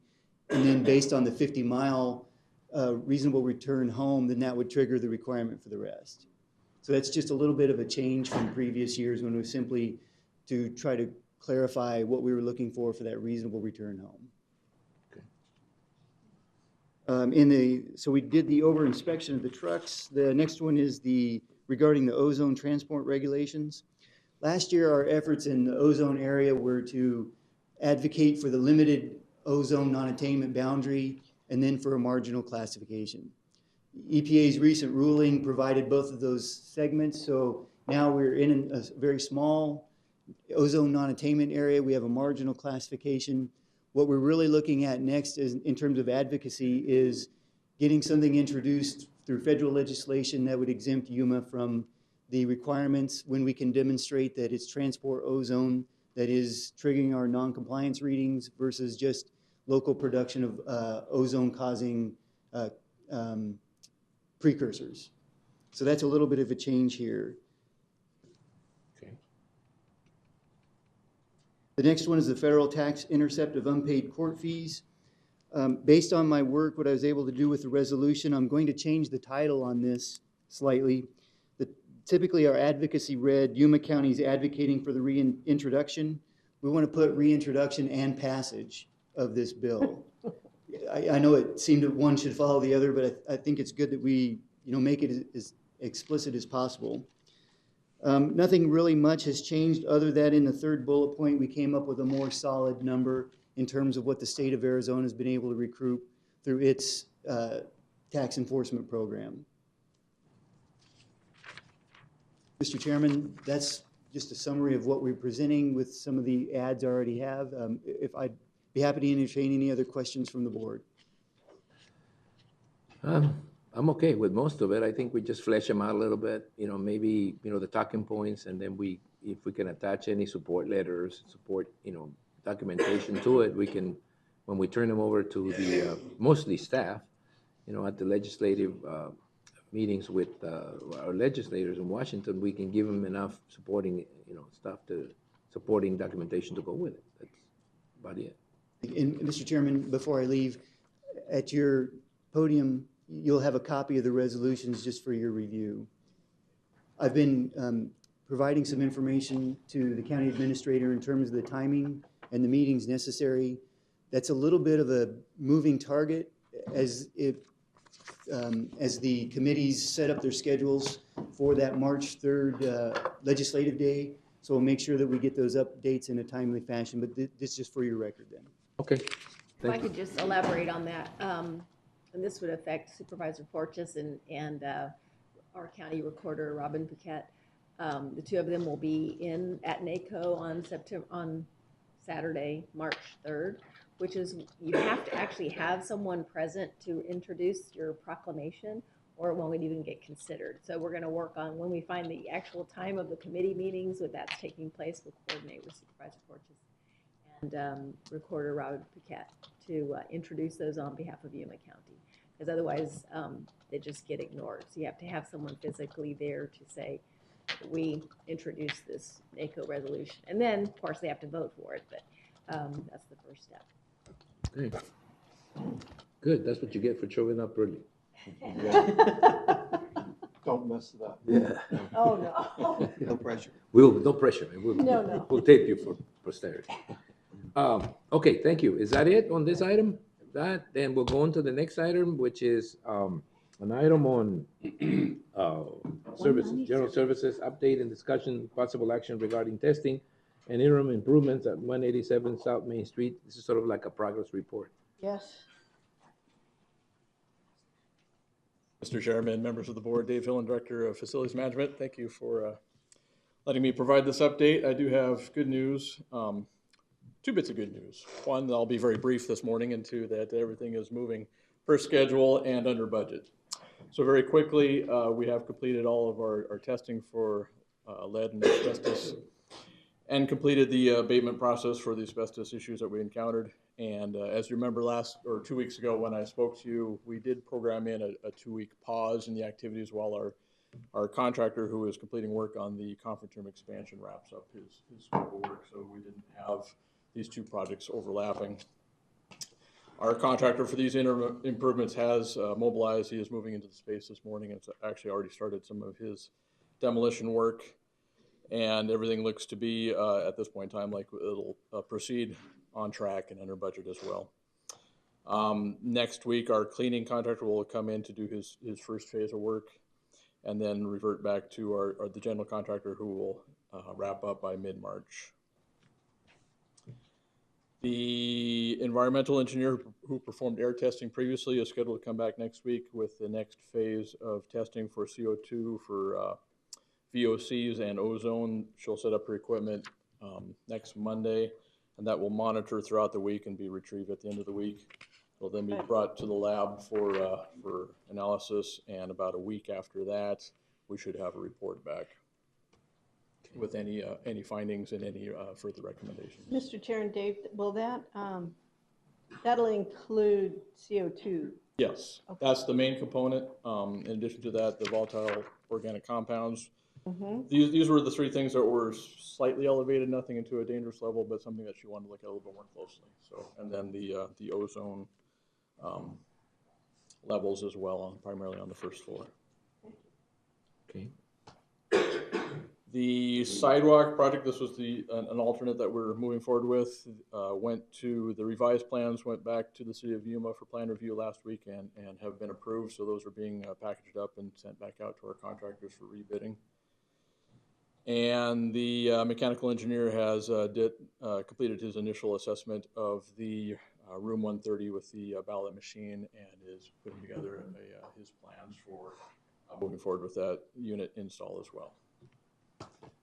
Speaker 6: and then based on the 50-mile reasonable return home, then that would trigger the requirement for the rest. So that's just a little bit of a change from previous years when it was simply to try to clarify what we were looking for that reasonable return home. Okay. So we did the over inspection of the trucks. The next one is regarding the ozone transport regulations. Last year, our efforts in the ozone area were to advocate for the limited ozone non-attainment boundary, and then for a marginal classification. EPA's recent ruling provided both of those segments, so now we're in a very small ozone non-attainment area. We have a marginal classification. What we're really looking at next is, in terms of advocacy, is getting something introduced through federal legislation that would exempt Yuma from the requirements when we can demonstrate that it's transport ozone that is triggering our non-compliance readings versus just local production of ozone-causing precursors. So that's a little bit of a change here.
Speaker 1: Okay.
Speaker 6: The next one is the federal tax intercept of unpaid court fees. Based on my work, what I was able to do with the resolution, I'm going to change the title on this slightly. Typically, our advocacy read, Yuma County is advocating for the reintroduction. We want to put reintroduction and passage of this bill. I know it seemed that one should follow the other, but I think it's good that we make it as explicit as possible. Nothing really much has changed other than in the third bullet point, we came up with a more solid number in terms of what the state of Arizona has been able to recruit through its tax enforcement program. Mr. Chairman, that's just a summary of what we're presenting with some of the ads I already have. If I'd be happy to entertain any other questions from the board.
Speaker 1: I'm okay with most of it. I think we just flesh them out a little bit, maybe, the talking points, and then if we can attach any support letters, documentation to it, we can, when we turn them over to the, mostly staff, at the legislative meetings with our legislators in Washington, we can give them enough supporting, supporting documentation to go with it. That's about it.
Speaker 6: And Mr. Chairman, before I leave, at your podium, you'll have a copy of the resolutions just for your review. I've been providing some information to the county administrator in terms of the timing and the meetings necessary. That's a little bit of a moving target as the committees set up their schedules for that March 3rd legislative day. So we'll make sure that we get those updates in a timely fashion, but this is just for your record then.
Speaker 1: Okay.
Speaker 13: If I could just elaborate on that, and this would affect Supervisor Forches and our county recorder, Robin Paquette. The two of them will be at NACO on Saturday, March 3rd, which is, you have to actually have someone present to introduce your proclamation, or it won't even get considered. So we're going to work on, when we find the actual time of the committee meetings when that's taking place, we'll coordinate with Supervisor Forches and Recorder Robin Paquette to introduce those on behalf of Yuma County, because otherwise they just get ignored. So you have to have someone physically there to say, we introduce this NACO resolution. And then, of course, they have to vote for it, but that's the first step.
Speaker 1: Okay. Good. That's what you get for showing up early.
Speaker 2: Don't mess it up.
Speaker 1: Yeah.
Speaker 4: Oh, no.
Speaker 2: No pressure.
Speaker 1: No pressure, man.
Speaker 4: No.
Speaker 1: We'll tape you for posterity. Okay, thank you. Is that it on this item? Then we'll go on to the next item, which is an item on services, general services, update and discussion, possible action regarding testing and interim improvements at 187 South Main Street. This is sort of like a progress report.
Speaker 4: Yes.
Speaker 14: Mr. Chairman, members of the board, Dave Hillen, Director of Facilities Management. Thank you for letting me provide this update. I do have good news, two bits of good news. One, I'll be very brief this morning, and two, that everything is moving per schedule and under budget. So very quickly, we have completed all of our testing for lead and asbestos and completed the abatement process for the asbestos issues that we encountered. And as you remember 2 weeks ago when I spoke to you, we did program in a 2-week pause in the activities while our contractor who is completing work on the conference room expansion wraps up his scope of work. So we didn't have these two projects overlapping. Our contractor for these interim improvements has mobilized. He is moving into the space this morning and it's actually already started some of his demolition work. And everything looks to be, at this point in time, like it'll proceed on track and under budget as well. Next week, our cleaning contractor will come in to do his first phase of work and then revert back to the general contractor who will wrap up by mid-March. The environmental engineer who performed air testing previously is scheduled to come back next week with the next phase of testing for CO2 for VOCs and ozone. She'll set up her equipment next Monday, and that will monitor throughout the week and be retrieved at the end of the week. It'll then be brought to the lab for analysis, and about a week after that, we should have a report back with any findings and any further recommendations.
Speaker 4: Mr. Chair and Dave, will that, that'll include CO2?
Speaker 14: Yes,
Speaker 4: Okay.
Speaker 14: that's the main component. In addition to that, the volatile organic compounds.
Speaker 4: Mm-hmm.
Speaker 14: These were the three things that were slightly elevated, nothing into a dangerous level, but something that you wanted to look at a little bit more closely. So, and then the ozone levels as well, primarily on the first floor.
Speaker 1: Okay.
Speaker 14: The sidewalk project, this was an alternate that we're moving forward with, went to the revised plans, went back to the city of Yuma for plan review last week and have been approved. So those are being packaged up and sent back out to our contractors for rebidding. And the mechanical engineer has completed his initial assessment of the room 130 with the ballot machine and is putting together his plans for moving forward with that unit install as well.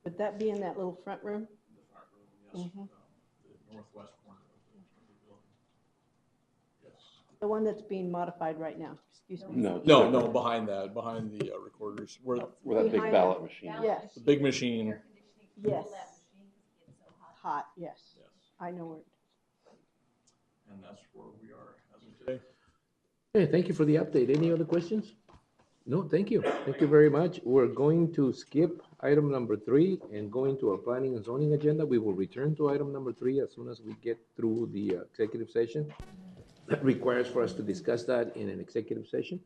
Speaker 4: Would that be in that little front room?
Speaker 14: The front room, yes.
Speaker 4: Mm-hmm.
Speaker 14: The northwest corner of the building. Yes.
Speaker 4: The one that's being modified right now, excuse me.
Speaker 2: No,
Speaker 14: behind the recorders. Where
Speaker 2: that big
Speaker 4: Behind
Speaker 2: ballot
Speaker 4: it.
Speaker 2: machine.
Speaker 4: Yes,
Speaker 14: the big machine.
Speaker 4: yes. Hot, yes.
Speaker 14: Yes.
Speaker 4: I know where.
Speaker 14: And that's where we are as of today.
Speaker 1: Hey, thank you for the update. Any other questions? No, thank you. Thank you very much. We're going to skip item number 3 and go into our planning and zoning agenda. We will return to item number 3 as soon as we get through the executive session. That requires for us to discuss that in an executive session.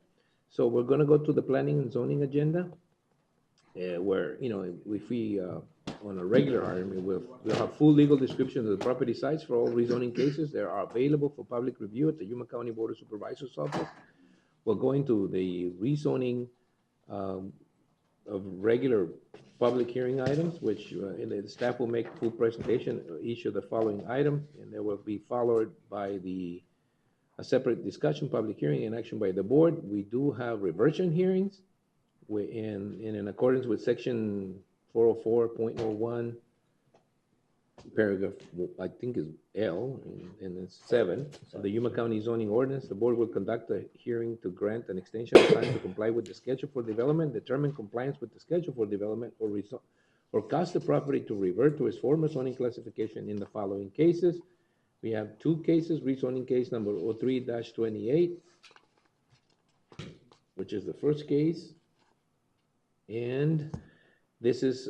Speaker 1: So we're going to go to the planning and zoning agenda, where, you know, if we, on a regular item, we'll have full legal description of the property sites for all rezoning cases. They are available for public review at the Yuma County Board of Supervisors office. We'll go into the rezoning of regular public hearing items, which the staff will make full presentation of each of the following items, and they will be followed by a separate discussion, public hearing, and action by the board. We do have reversion hearings in accordance with section 404.01, paragraph, I think is L, and it's 7 of the Yuma County zoning ordinance. The board will conduct a hearing to grant an extension of time to comply with the schedule for development, determine compliance with the schedule for development, or cause the property to revert to its former zoning classification in the following cases. We have 2 cases, rezoning case number 03-28, which is the first case. And this is,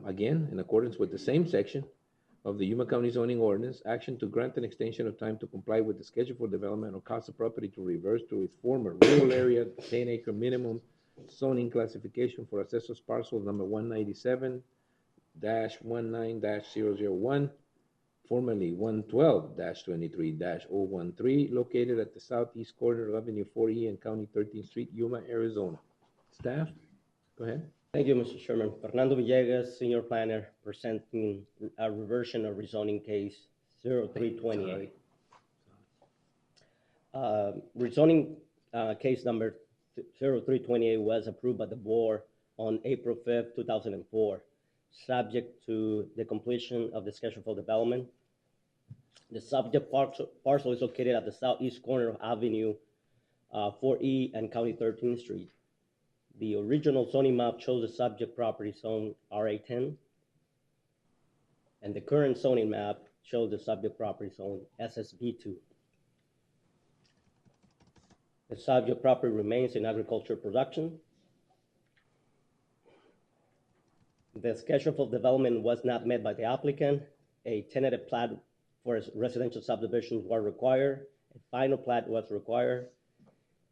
Speaker 1: again, in accordance with the same section of the Yuma County zoning ordinance, action to grant an extension of time to comply with the schedule for development or cause the property to reverse to its former rural area 10-acre minimum zoning classification for assessors parcel number 197-19-001, formerly 112-23-013, located at the southeast corner of Avenue 4E and County 13th Street, Yuma, Arizona. Staff, go ahead.
Speaker 15: Thank you, Mr. Chairman. Fernando Villegas, Senior Planner, presenting a reversion of rezoning case 0328. Rezoning case number 0328 was approved by the board on April 5th, 2004, subject to the completion of the schedule for development. The subject parcel is located at the southeast corner of Avenue 4E and County 13th Street. The original zoning map shows the subject property zone RA10, and the current zoning map shows the subject property zone SSB2. The subject property remains in agricultural production. The schedule for development was not met by the applicant. A tentative plat for residential subdivisions was required. A final plat was required.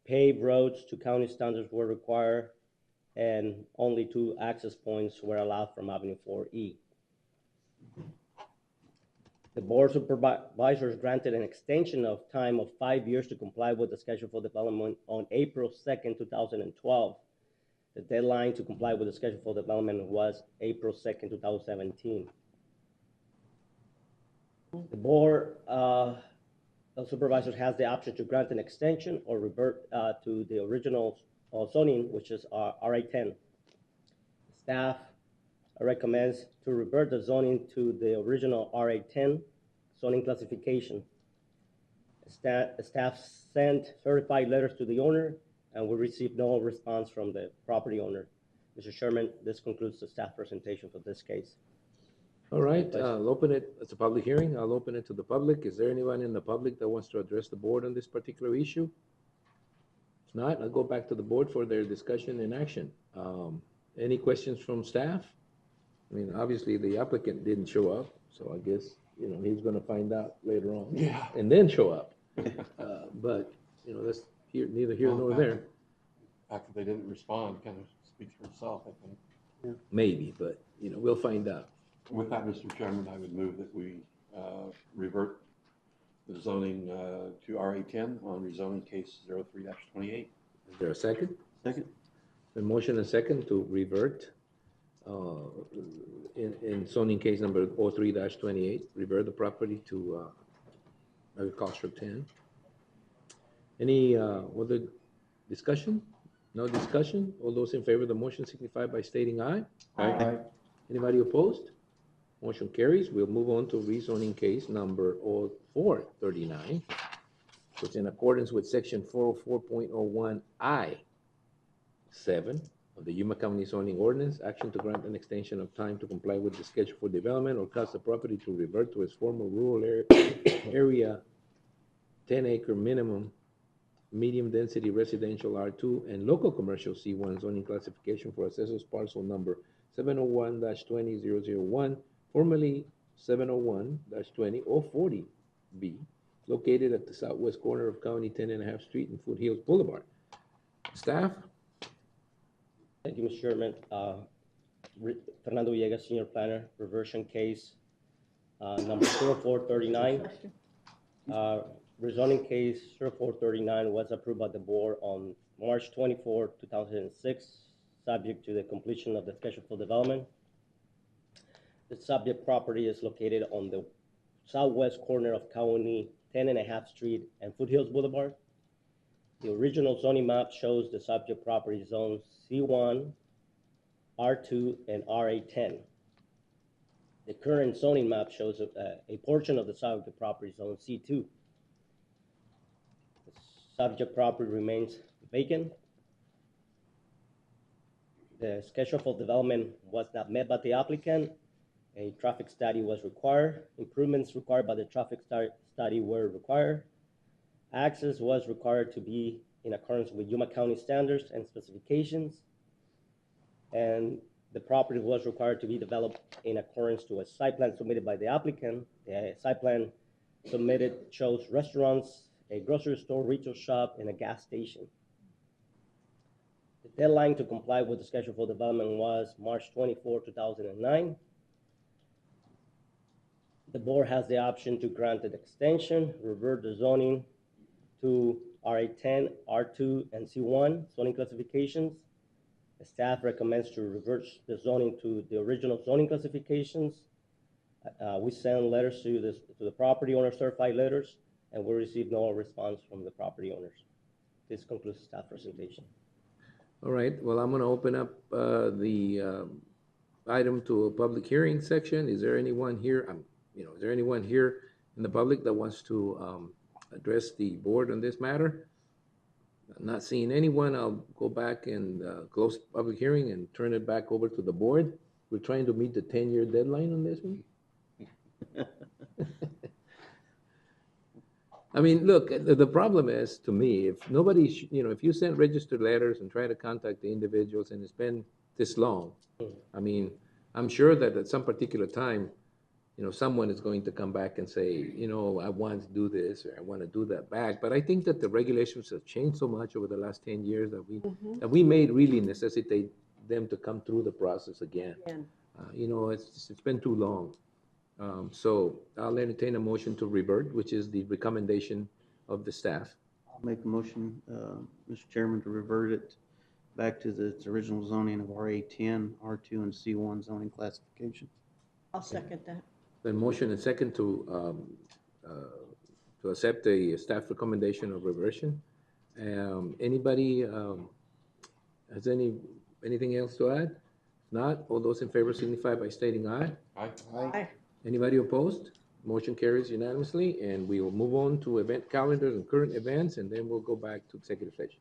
Speaker 15: Paved roads to county standards were required, and only 2 access points were allowed from Avenue 4E. The Board of Supervisors granted an extension of time of 5 years to comply with the schedule for development on April 2nd, 2012. The deadline to comply with the schedule for development was April 2nd, 2017. The board of supervisors has the option to grant an extension or revert to the original zoning, which is RA10. Staff recommends to revert the zoning to the original RA10 zoning classification. Staff sent certified letters to the owner, and we received no response from the property owner. Mr. Chairman, this concludes the staff presentation for this case.
Speaker 1: All right, I'll open it, it's a public hearing, I'll open it to the public. Is there anyone in the public that wants to address the board on this particular issue? If not, I'll go back to the board for their discussion and action. Any questions from staff? I mean, obviously, the applicant didn't show up, so I guess, you know, he's gonna find out later on.
Speaker 2: Yeah.
Speaker 1: And then show up. But, you know, that's neither here nor there.
Speaker 2: The fact that they didn't respond kind of speaks for itself, I think.
Speaker 1: Maybe, but, you know, we'll find out.
Speaker 2: With that, Mr. Chairman, I would move that we revert the zoning to RA10 on rezoning case 03-28.
Speaker 1: Is there a second?
Speaker 6: Second.
Speaker 1: The motion and second to revert in zoning case number 03-28, revert the property to agricultural 10. Any other discussion? No discussion? All those in favor of the motion signify by stating aye.
Speaker 6: Aye.
Speaker 1: Anybody opposed? Motion carries. We'll move on to rezoning case number 0439, which in accordance with section 404.01I 7 of the Yuma County zoning ordinance, action to grant an extension of time to comply with the schedule for development or cause the property to revert to its former rural area 10-acre minimum, medium density residential R2 and local commercial C1 zoning classification for assessors parcel number 701-20001, formerly 701-20-040B, located at the southwest corner of County 10.5 Street and Foothills Boulevard. Staff?
Speaker 15: Thank you, Mr. Chairman. Fernando Villegas, Senior Planner, reversion case number 0439. Rezoning case 0439 was approved by the board on March 24, 2006, subject to the completion of the schedule for development. The subject property is located on the southwest corner of County 10.5 Street and Foothills Boulevard. The original zoning map shows the subject property zones C1, R2, and RA10. The current zoning map shows a portion of the subject property zone C2. The subject property remains vacant. The schedule for development was not met by the applicant. A traffic study was required. Improvements required by the traffic study were required. Access was required to be in accordance with Yuma County standards and specifications. And the property was required to be developed in accordance to a site plan submitted by the applicant. The site plan submitted shows restaurants, a grocery store, retail shop, and a gas station. The deadline to comply with the schedule for development was March 24, 2009. The board has the option to grant an extension, revert the zoning to RA10, R2, and C1 zoning classifications. The staff recommends to revert the zoning to the original zoning classifications. We send letters to the property owner, certified letters, and we received no response from the property owners. This concludes the staff presentation.
Speaker 1: All right, well, I'm gonna open up the item to a public hearing section. Is there anyone here, is there anyone here in the public that wants to address the board on this matter? I'm not seeing anyone. I'll go back and close public hearing and turn it back over to the board. We're trying to meet the 10-year deadline on this one. I mean, look, the problem is, to me, if nobody, if you send registered letters and try to contact the individuals and it's been this long, I mean, I'm sure that at some particular time, someone is going to come back and say, I want to do this or I want to do that back. But I think that the regulations have changed so much over the last 10 years that we may really necessitate them to come through the process again. It's been too long. So I'll entertain a motion to revert, which is the recommendation of the staff.
Speaker 16: I'll make a motion, Mr. Chairman, to revert it back to its original zoning of RA10, R2, and C1 zoning classification.
Speaker 4: I'll second that.
Speaker 1: Then motion and second to accept the staff recommendation of reversion. Anybody has anything else to add? If not, all those in favor signify by stating aye.
Speaker 2: Aye.
Speaker 4: Aye.
Speaker 1: Anybody opposed? Motion carries unanimously, and we will move on to event calendars and current events, and then we'll go back to executive session,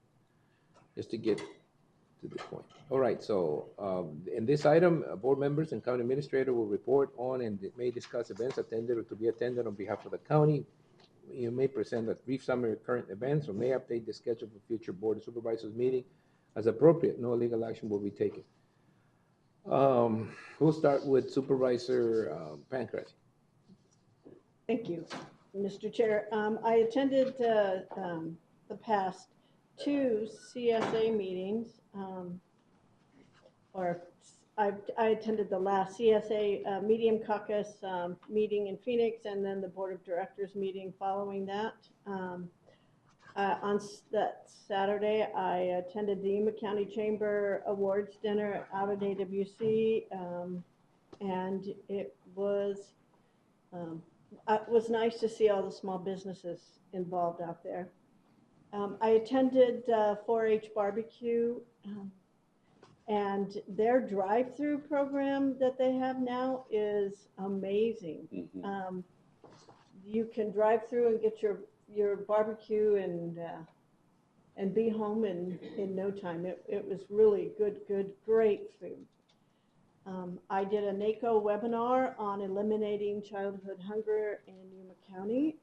Speaker 1: just to get to the point. All right, so in this item, board members and county administrator will report on and may discuss events attended or to be attended on behalf of the county. You may present a brief summary of current events or may update the schedule for future board of supervisors meeting as appropriate. No legal action will be taken. We'll start with Supervisor Pancras.
Speaker 4: Thank you, Mr. Chair. I attended the past two CSA meetings, I attended the last CSA Medium Caucus meeting in Phoenix, and then the Board of Directors meeting following that. On that Saturday, I attended the Yuma County Chamber Awards dinner out at AWC, and it was nice to see all the small businesses involved out there. I attended 4-H barbecue, and their drive-through program that they have now is amazing.
Speaker 2: Mm-hmm.
Speaker 4: You can drive through and get your barbecue and be home in no time. It was really good, great food. I did a NACO webinar on eliminating childhood hunger in Yuma County.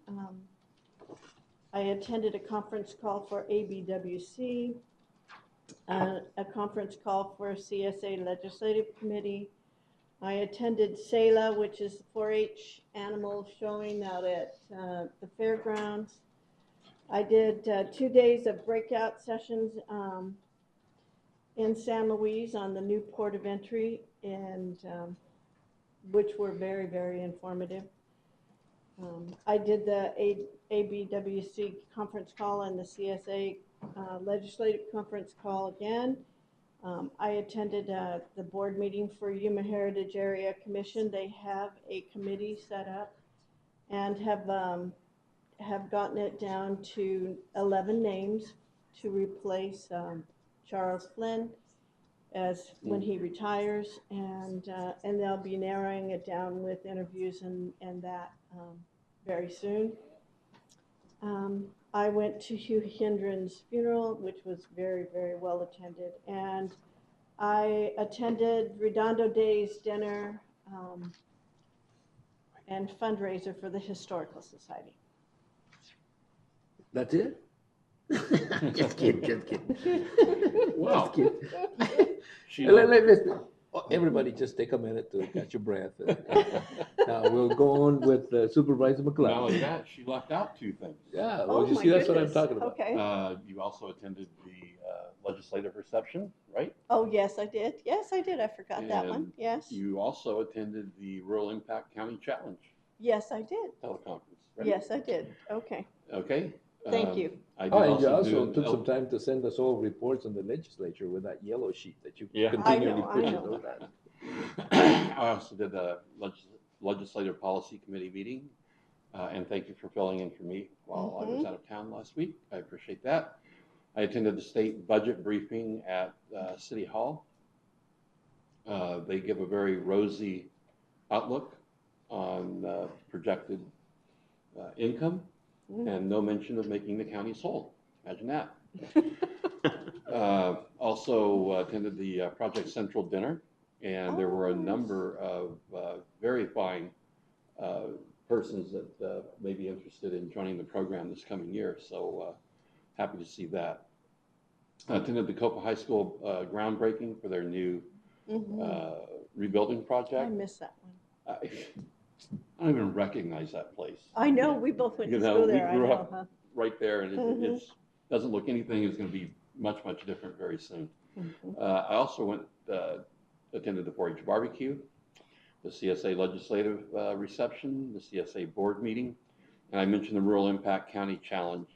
Speaker 4: I attended a conference call for ABWC, a conference call for CSA Legislative Committee. I attended SELA, which is the 4-H animal showing out at the fairgrounds. I did 2 days of breakout sessions in San Luis on the new port of entry, and which were very, very informative. I did the ABWC conference call and the CSA legislative conference call again. I attended the board meeting for Yuma Heritage Area Commission. They have a committee set up and have gotten it down to 11 names to replace Charles Flynn as when he retires, and they'll be narrowing it down with interviews and that very soon. I went to Hugh Hendren's funeral, which was very, very well attended, and I attended Redondo Day's dinner and fundraiser for the Historical Society.
Speaker 1: That's it? Just kidding.
Speaker 2: Wow.
Speaker 1: Just kidding. Everybody just take a minute to catch your breath. Now we'll go on with Supervisor McLeod.
Speaker 2: Not only that, she left out two things.
Speaker 1: Yeah, well, you see, that's what I'm talking about.
Speaker 4: Okay.
Speaker 2: You also attended the legislative reception, right?
Speaker 4: Oh, yes, I did. Yes, I did. I forgot that one.
Speaker 2: And
Speaker 4: Yes.
Speaker 2: You also attended the Rural Impact County Challenge
Speaker 4: Yes, I did.
Speaker 2: teleconference, right?
Speaker 4: Yes, I did. Okay.
Speaker 2: Okay.
Speaker 4: Thank you.
Speaker 2: I did
Speaker 1: Oh, and you also
Speaker 2: do
Speaker 1: took some time to send us all reports on the legislature with that yellow sheet that you
Speaker 2: Yeah.
Speaker 1: continually
Speaker 4: I
Speaker 1: put
Speaker 4: know.
Speaker 1: in that.
Speaker 2: I also did the Legislative Policy Committee meeting, and thank you for filling in for me while I was out of town last week. I appreciate that. I attended the state budget briefing at City Hall. They give a very rosy outlook on projected income, and no mention of making the county whole. Imagine that. Also attended the Project Central dinner, and there were a number of very fine persons that may be interested in joining the program this coming year. So happy to see that. I attended the Copa High School groundbreaking for their new rebuilding project.
Speaker 4: I missed that one.
Speaker 2: I don't even recognize that place.
Speaker 4: I know. We both went to school there.
Speaker 2: We grew
Speaker 4: I know,
Speaker 2: up right there, and it doesn't look anything is going to be much different very soon. I also attended the 4-H barbecue, the CSA legislative reception, the CSA board meeting, and I mentioned the Rural Impact County Challenge.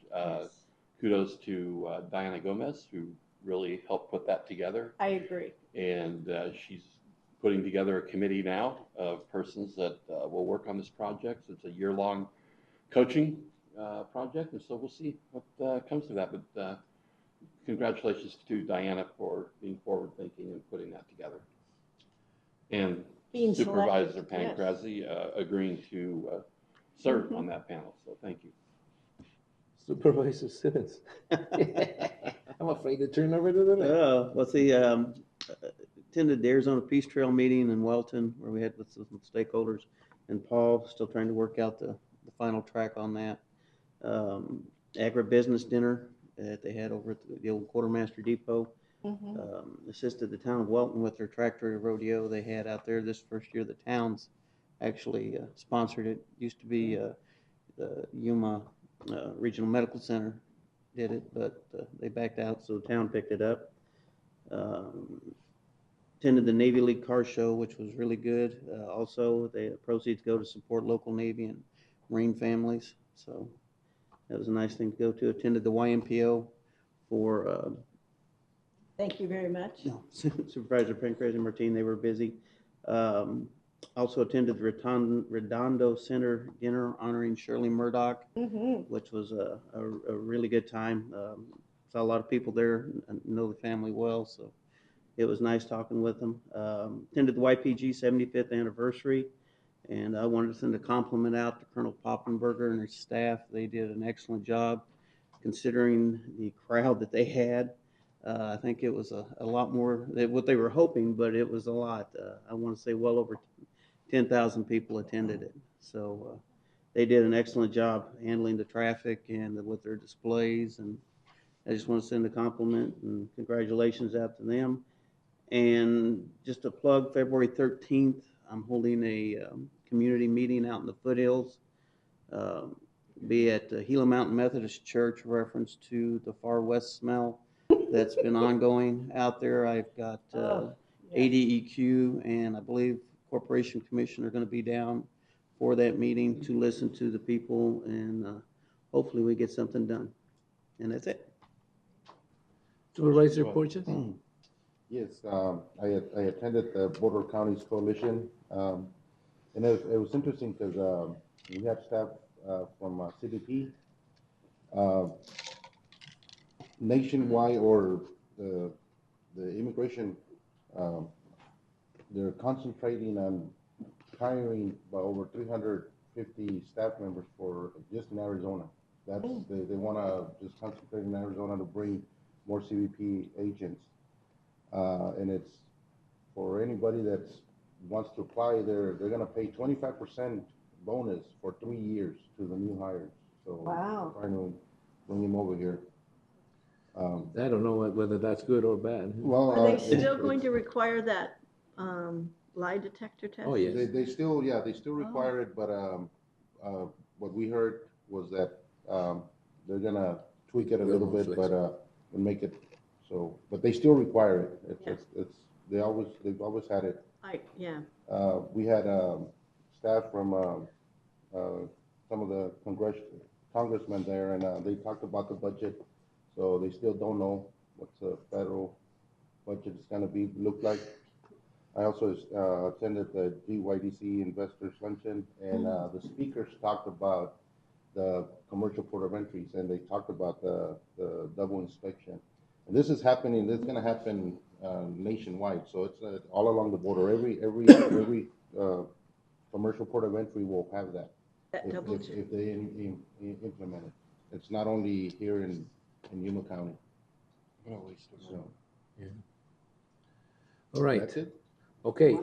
Speaker 2: Kudos to Diana Gomez, who really helped put that together.
Speaker 4: I agree.
Speaker 2: And she's putting together a committee now of persons that will work on this project. It's a year-long coaching project, and so we'll see what comes of that. But congratulations to Diana for being forward-thinking and putting that together. And
Speaker 4: Being
Speaker 2: Supervisor
Speaker 4: selected,
Speaker 2: Pancrazzi agreeing to serve on that panel, so thank you.
Speaker 1: Supervisor Simmons. I'm afraid to turn over to the left.
Speaker 16: Let's see, attended the Arizona Peace Trail meeting in Welton where we had with some stakeholders, and Paul still trying to work out the final track on that. Agribusiness dinner that they had over at the old Quartermaster Depot. Assisted the town of Welton with their tractor rodeo they had out there this first year. The town's actually sponsored it. Used to be the Yuma Regional Medical Center did it, but they backed out, so the town picked it up. Attended the Navy League Car Show, which was really good. Also, the proceeds go to support local Navy and Marine families, so that was a nice thing to go to. Attended the YMPO for
Speaker 4: Thank you very much.
Speaker 16: no, Supervisor Pancrazzi and Martine, they were busy. Also attended the Redondo Center dinner honoring Shirley Murdoch, which was a really good time. Saw a lot of people there, and know the family well, so it was nice talking with them. Attended the YPG 75th anniversary, and I wanted to send a compliment out to Colonel Poppenberger and his staff. They did an excellent job considering the crowd that they had. I think it was a lot more than what they were hoping, but it was a lot. I want to say well over 10,000 people attended it. So they did an excellent job handling the traffic and with their displays. And I just want to send a compliment and congratulations out to them. And just to plug, February 13th, I'm holding a community meeting out in the foothills. Be at Gila Mountain Methodist Church, reference to the Far West smell that's been ongoing out there. I've got ADEQ and I believe Corporation Commission are going to be down for that meeting to listen to the people, and hopefully we get something done. And that's it.
Speaker 1: Supervisor Porches?
Speaker 12: Yes, I attended the Border Counties Coalition, and it was interesting because we had staff from CBP, nationwide, or the immigration, they're concentrating on hiring by over 350 staff members for just in Arizona. That's they want to just concentrate in Arizona to bring more CBP agents, and it's for anybody that wants to apply. They're going to pay 25% bonus for 3 years to the new hires. So
Speaker 4: wow,
Speaker 12: trying to bring him over here.
Speaker 1: I don't know whether that's good or bad.
Speaker 12: Well,
Speaker 4: are they still going to require that lie detector test?
Speaker 1: Oh yes,
Speaker 12: they still require it, but what we heard was that they're gonna tweak it a little bit, but and make it so. But they still require it. They've always had it. We had staff from some of the congressmen there, and they talked about the budget. So they still don't know what the federal budget is going to look like. I also attended the GYDC Investors Luncheon, and the speakers talked about the commercial port of entries, and they talked about the double inspection. And this is happening. This is going to happen nationwide. So it's all along the border. Every commercial port of entry will have that if they implement it. It's not only here in Yuma County. So,
Speaker 1: yeah. All right.
Speaker 12: That's it.
Speaker 1: Okay.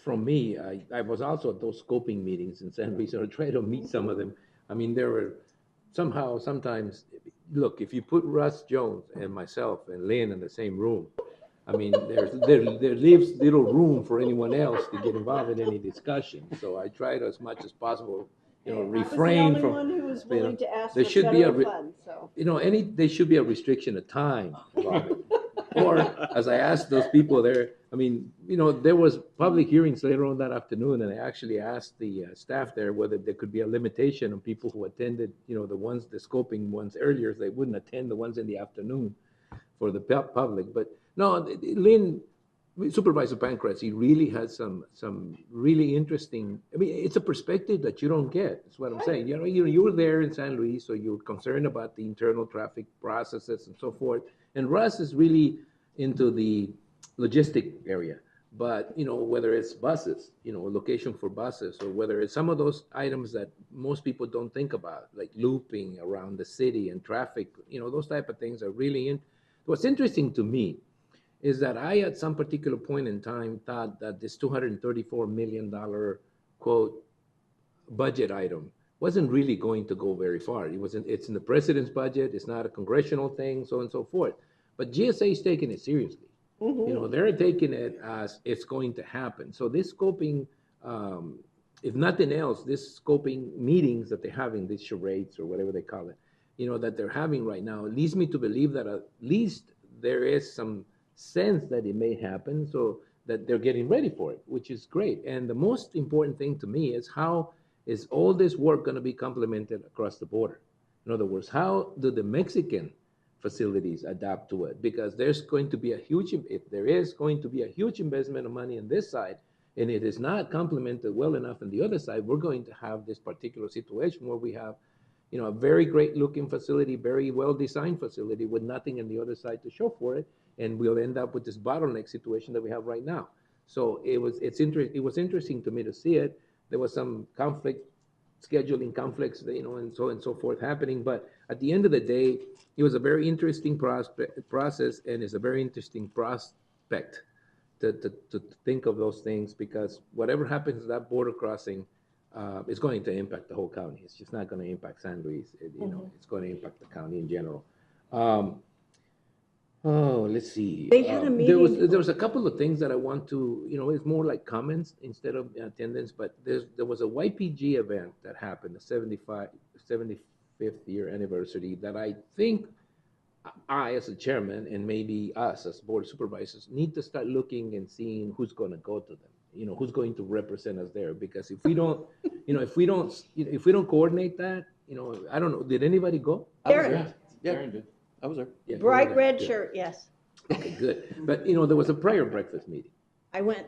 Speaker 1: From me, I was also at those scoping meetings in San Luis. I tried to meet some of them. I mean, there were sometimes, look, if you put Russ Jones and myself and Lynn in the same room, I mean, there leaves little room for anyone else to get involved in any discussion. So I tried as much as possible, refrain from.
Speaker 4: I was the only one who was willing to ask
Speaker 1: there
Speaker 4: for
Speaker 1: should be
Speaker 4: federal funds, so.
Speaker 1: There should be a restriction of time involved. Or as I asked those people there, I mean, there was public hearings later on that afternoon, and I actually asked the staff there whether there could be a limitation on people who attended, the scoping ones earlier, so they wouldn't attend the ones in the afternoon for the public. But no, Lynn Supervisor Pancratz, he really has some really interesting. I mean, it's a perspective that you don't get. That's what I'm saying. You know, you were there in San Luis, so you're concerned about the internal traffic processes and so forth. And Russ is really into the logistic area. But you know, whether it's buses, you know, a location for buses, or whether it's some of those items that most people don't think about, like looping around the city and traffic, you know, those type of things are really in. What's interesting to me is that I, at some particular point in time, thought that this $234 million, quote, budget item wasn't really going to go very far. It's in the president's budget, it's not a congressional thing, so on and so forth. But GSA is taking it seriously. You know, they're taking it as it's going to happen. So this scoping, if nothing else, this scoping meetings that they're having, these charades or whatever they call it, you know, that they're having right now, leads me to believe that at least there is some sense that it may happen, so that they're getting ready for it, which is great. And the most important thing to me is how is all this work going to be complemented across the border? In other words, how do the Mexican facilities adapt to it? Because there's going to be a huge, if there is going to be a huge investment of money on this side, and it is not complemented well enough on the other side, we're going to have this particular situation where we have, you know, a very great looking facility, very well designed facility with nothing on the other side to show for it, and we'll end up with this bottleneck situation that we have right now. So it was interesting to me to see it. There was some scheduling conflicts, you know, and so forth happening. But at the end of the day, it was a very interesting process, and it's a very interesting prospect to think of those things, because whatever happens at that border crossing is going to impact the whole county. It's just not going to impact San Luis. You know, it's going to impact the county in general. Let's see.
Speaker 4: They had a meeting.
Speaker 1: There was a couple of things that I want to, you know, it's more like comments instead of attendance, but there was a YPG event that happened, the 75th year anniversary, that I think I, as a chairman, and maybe us as board of supervisors, need to start looking and seeing who's going to go to them. You know, who's going to represent us there? Because if we don't, you know, if we don't coordinate that, you know, I don't know. Did anybody go?
Speaker 4: Darren.
Speaker 2: Yeah, Darren did. I was there.
Speaker 1: Yeah,
Speaker 4: Bright red
Speaker 1: good.
Speaker 4: shirt, yes.
Speaker 1: Okay, good. But you know, there was a prayer breakfast meeting.
Speaker 4: I went.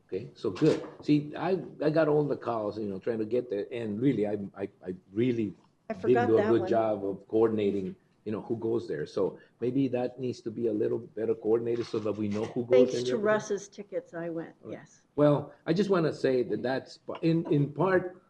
Speaker 1: Okay, so good. See, I got all the calls, you know, trying to get there, and really, I really didn't do a good job of coordinating, you know, who goes there. So maybe that needs to be a little better coordinated so that we know who goes.
Speaker 4: Thanks to Russ's tickets, I went. Yes.
Speaker 1: Well, I just want to say that that's in part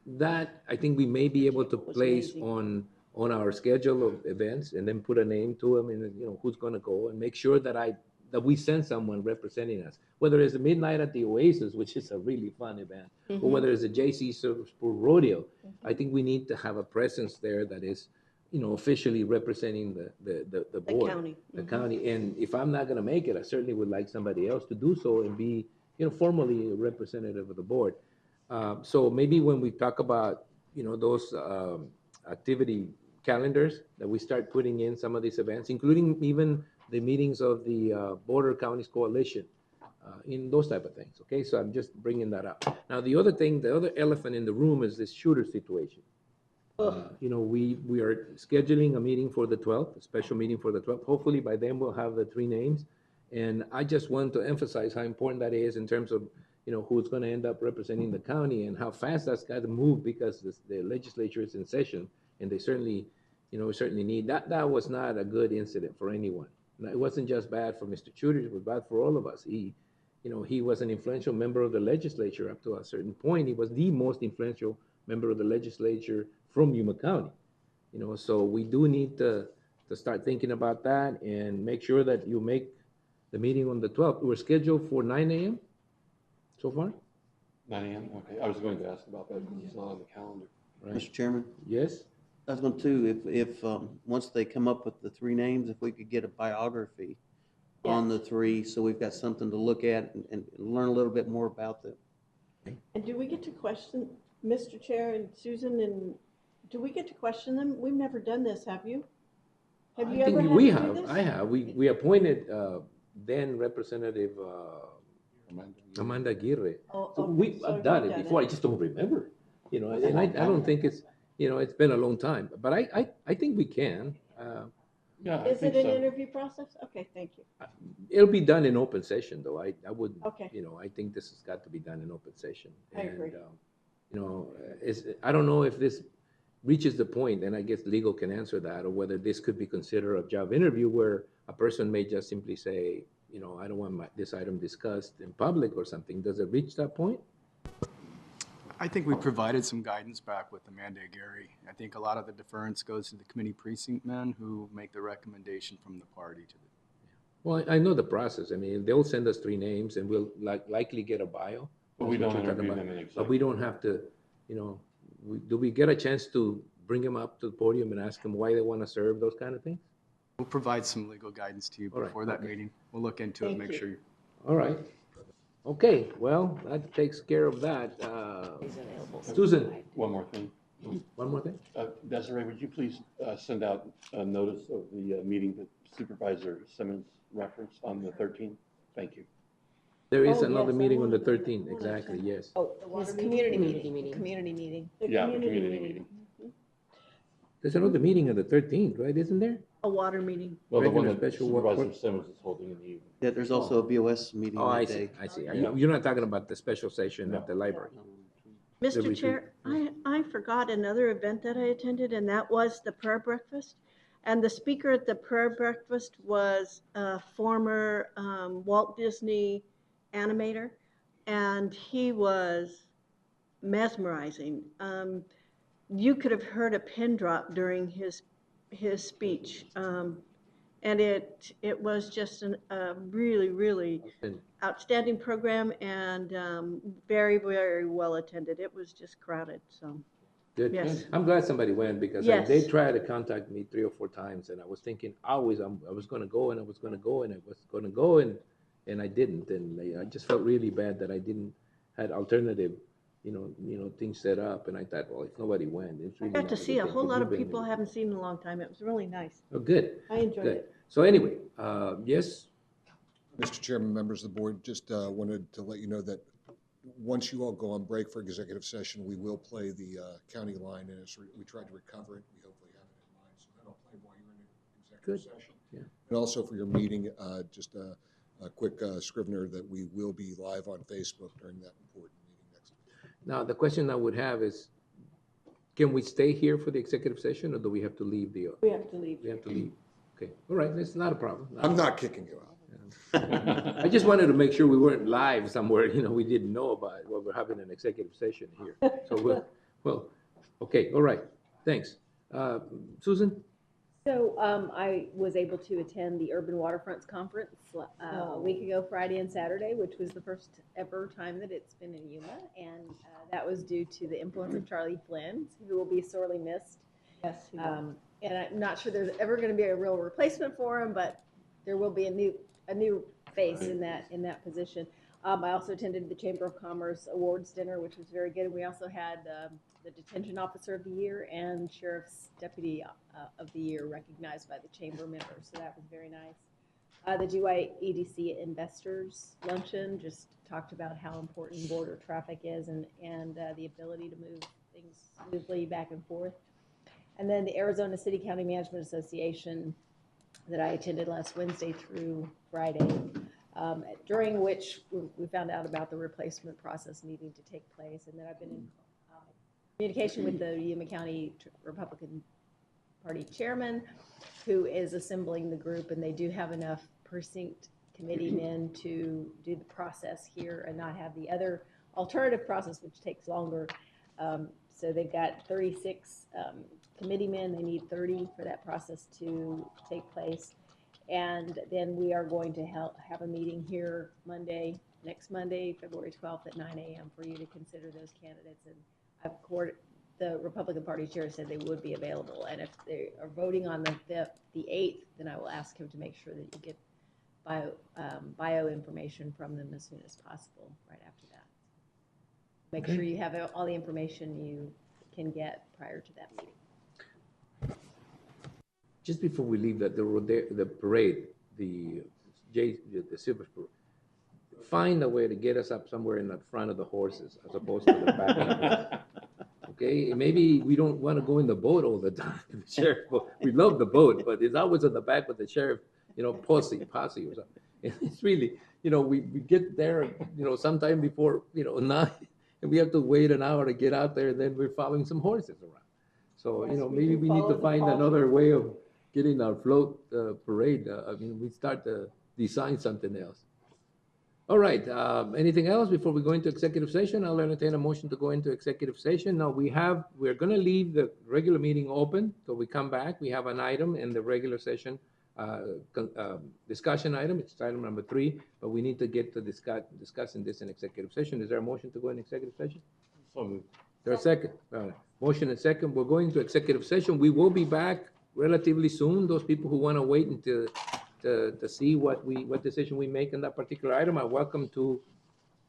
Speaker 1: that I think we may be able to place on our schedule of events, and then put a name to them, and you know who's going to go, and make sure that we send someone representing us, whether it's a midnight at the Oasis, which is a really fun event, or whether it's a JC Sport Rodeo. I think we need to have a presence there that is, you know, officially representing the board, the county. And if I'm not going to make it, I certainly would like somebody else to do so and be, you know, formally a representative of the board. So maybe when we talk about, you know, those activity calendars, that we start putting in some of these events, including even the meetings of the Border Counties Coalition, in those type of things. Okay, so I'm just bringing that up. Now, the other elephant in the room is this shooter situation. You know, we are scheduling a meeting for the 12th, a special meeting for the 12th. Hopefully by then we'll have the 3 names. And I just want to emphasize how important that is in terms of, you know, who's going to end up representing the county, and how fast that's got to move, because the legislature is in session, and they certainly, you know, need that. That was not a good incident for anyone. It wasn't just bad for Mr. Chuders, it was bad for all of us. He was an influential member of the legislature up to a certain point. He was the most influential member of the legislature from Yuma County. You know, so we do need to start thinking about that, and make sure that you make the meeting on the 12th. We're scheduled for 9 a.m. so far?
Speaker 2: 9 a.m. Okay, I was going to ask about that because it's not on the calendar.
Speaker 1: Right.
Speaker 16: Mr. Chairman?
Speaker 1: Yes?
Speaker 16: I was going to, if once they come up with the 3 names, if we could get a biography on the 3, so we've got something to look at and learn a little bit more about them.
Speaker 4: And do we get to question, Mr. Chair and Susan, and do we get to question them? We've never done this, have you? Have you ever had to do this?
Speaker 1: I have. We appointed then Representative Amanda Aguirre. So I've done it before. I just don't remember. You know, and I don't think it's, you know, it's been a long time. But I think we can.
Speaker 2: Yeah, I
Speaker 4: Is
Speaker 2: think
Speaker 4: it an
Speaker 2: so.
Speaker 4: interview process? Okay, thank you.
Speaker 1: It'll be done in open session, though. I wouldn't,
Speaker 4: Okay.
Speaker 1: I think this has got to be done in open session.
Speaker 4: I agree.
Speaker 1: I don't know if this reaches the point, and I guess legal can answer that, or whether this could be considered a job interview where a person may just simply say, I don't want this item discussed in public or something. Does it reach that point?
Speaker 17: I think we provided some guidance back with Amanda Gary. I think a lot of the deference goes to the committee precinct men who make the recommendation from the party to the.
Speaker 1: Well, I know the process. I mean, they'll send us 3 names and we'll likely get a bio.
Speaker 2: But we
Speaker 1: That's
Speaker 2: don't
Speaker 1: what you're talking
Speaker 2: interview
Speaker 1: about.
Speaker 2: them in executive.
Speaker 1: But we don't have to, do we get a chance to bring them up to the podium and ask them why they want to serve, those kind of things?
Speaker 17: We'll provide some legal guidance to you
Speaker 1: All right,
Speaker 17: before that
Speaker 1: okay.
Speaker 17: meeting. We'll look into it,
Speaker 4: Thank
Speaker 17: make
Speaker 4: you.
Speaker 17: sure you.
Speaker 1: All right. Okay, well, that takes care of that. Susan,
Speaker 2: One more thing.
Speaker 1: one more thing?
Speaker 2: Desiree, would you please send out a notice of the meeting that Supervisor Simmons referenced on the 13th? Thank you.
Speaker 1: There is
Speaker 4: Oh,
Speaker 1: another
Speaker 4: yes, I
Speaker 1: meeting on the
Speaker 4: wanna-
Speaker 1: 13th, exactly, yes.
Speaker 13: Oh, his community meeting. Community meeting.
Speaker 2: Yeah, the community meeting.
Speaker 1: There's another meeting on the 13th, right, isn't there?
Speaker 4: A water meeting.
Speaker 2: Well, the one
Speaker 1: Regular
Speaker 2: that
Speaker 1: special
Speaker 2: Supervisor Simmons is holding in the evening.
Speaker 16: Yeah, there's also a BOS meeting
Speaker 1: Oh, I
Speaker 16: that
Speaker 1: see,
Speaker 16: day.
Speaker 1: I see.
Speaker 2: Yeah.
Speaker 1: You're not talking about the special session
Speaker 2: No.
Speaker 1: at the library?
Speaker 4: Mr.
Speaker 1: retreat.
Speaker 4: Chair, I forgot another event that I attended, and that was the prayer breakfast. And the speaker at the prayer breakfast was a former Walt Disney animator, and he was mesmerizing. You could have heard a pin drop during his speech. And it was just a really, really outstanding program and very, very well attended. It was just crowded, so.
Speaker 1: Good.
Speaker 4: Yes.
Speaker 1: I'm glad somebody went because
Speaker 4: Yes.
Speaker 1: they tried to contact me 3 or 4 times, and I was thinking always I was going to go and I was going to go and I was going to go and I didn't, and I just felt really bad that I didn't had alternative, things set up, and I thought, well, if nobody went, it's
Speaker 4: I
Speaker 1: really
Speaker 4: got
Speaker 1: not
Speaker 4: to
Speaker 1: a
Speaker 4: see
Speaker 1: good
Speaker 4: a
Speaker 1: thing
Speaker 4: whole
Speaker 1: to
Speaker 4: lot
Speaker 1: do,
Speaker 4: of
Speaker 1: but
Speaker 4: people I
Speaker 1: anyway.
Speaker 4: haven't seen in a long time. It was really nice.
Speaker 1: Oh, good.
Speaker 4: I enjoyed
Speaker 1: Good.
Speaker 4: it.
Speaker 1: So anyway, yes.
Speaker 18: Mr. Chairman, members of the board, just wanted to let you know that once you all go on break for executive session, we will play the county line, and we tried to recover it. We hopefully have it in mind, so that'll play while you're in executive session.
Speaker 1: Yeah.
Speaker 18: And also for your meeting, just a quick scrivener that we will be live on Facebook during that important meeting next week.
Speaker 1: Now, the question I would have is, can we stay here for the executive session, or do we have to leave the?
Speaker 4: We have to leave.
Speaker 1: We have to leave. Okay, all right, that's not a problem.
Speaker 18: I'm not kicking you out.
Speaker 1: I just wanted to make sure we weren't live somewhere, we didn't know about it, while we're having an executive session here. So okay, all right, thanks. Susan?
Speaker 13: So I was able to attend the Urban Waterfronts Conference a week ago, Friday and Saturday, which was the first ever time that it's been in Yuma. And that was due to the influence of Charlie Flynn, who will be sorely missed.
Speaker 4: Yes.
Speaker 13: And I'm not sure there's ever going to be a real replacement for him, but there will be a new face in that position. I also attended the Chamber of Commerce Awards dinner, which was very good. And we also had the Detention Officer of the Year and Sheriff's Deputy of the Year recognized by the Chamber members. So that was very nice. The GYEDC Investors Luncheon just talked about how important border traffic is and the ability to move things smoothly back and forth. And then the Arizona City County Management Association that I attended last Wednesday through Friday, during which we found out about the replacement process needing to take place. And then I've been in communication with the Yuma County Republican Party chairman, who is assembling the group, and they do have enough precinct committee men to do the process here and not have the other alternative process, which takes longer. So they've got 36 committee men. They need 30 for that process to take place. And then we are going to have a meeting here next Monday, February 12th at 9 a.m. for you to consider those candidates. And the Republican Party chair said they would be available. And if they are voting on the 8th, then I will ask him to make sure that you get bio information from them as soon as possible right after that. Make sure you have all the information you can get prior to that meeting.
Speaker 1: Just before we leave the parade, the silver parade, find a way to get us up somewhere in the front of the horses as opposed to the back. Okay, and maybe we don't want to go in the boat all the time. The sheriff, we love the boat, but it's always on the back with the sheriff, posse or something. And it's really, we get there, sometime before, 9, and we have to wait an hour to get out there, and then we're following some horses around. So, maybe we need to find another way of getting our float parade. We start to design something else. All right, anything else before we go into executive session? I'll entertain a motion to go into executive session. Now, we're gonna leave the regular meeting open till we come back. We have an item in the regular session, discussion item. It's item number 3, but we need to get to discussing this in executive session. Is there a motion to go in executive session?
Speaker 14: So moved.
Speaker 1: Is there a second? Motion and second. We're going to executive session. We will be back relatively soon. Those people who wanna wait until to see what decision we make on that particular item are welcome to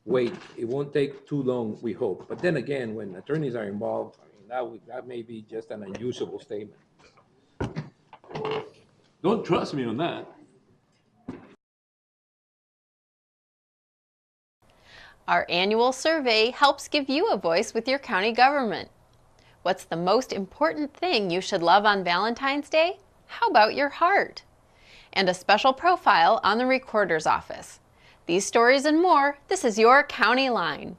Speaker 1: wait. It won't take too long, we hope. But then again, when attorneys are involved, that may be just an unusable statement. Don't trust me on that.
Speaker 3: Our annual survey helps give you a voice with your county government. What's the most important thing you should love on Valentine's Day? How about your heart? And a special profile on the Recorder's Office. These stories and more, this is your County Line.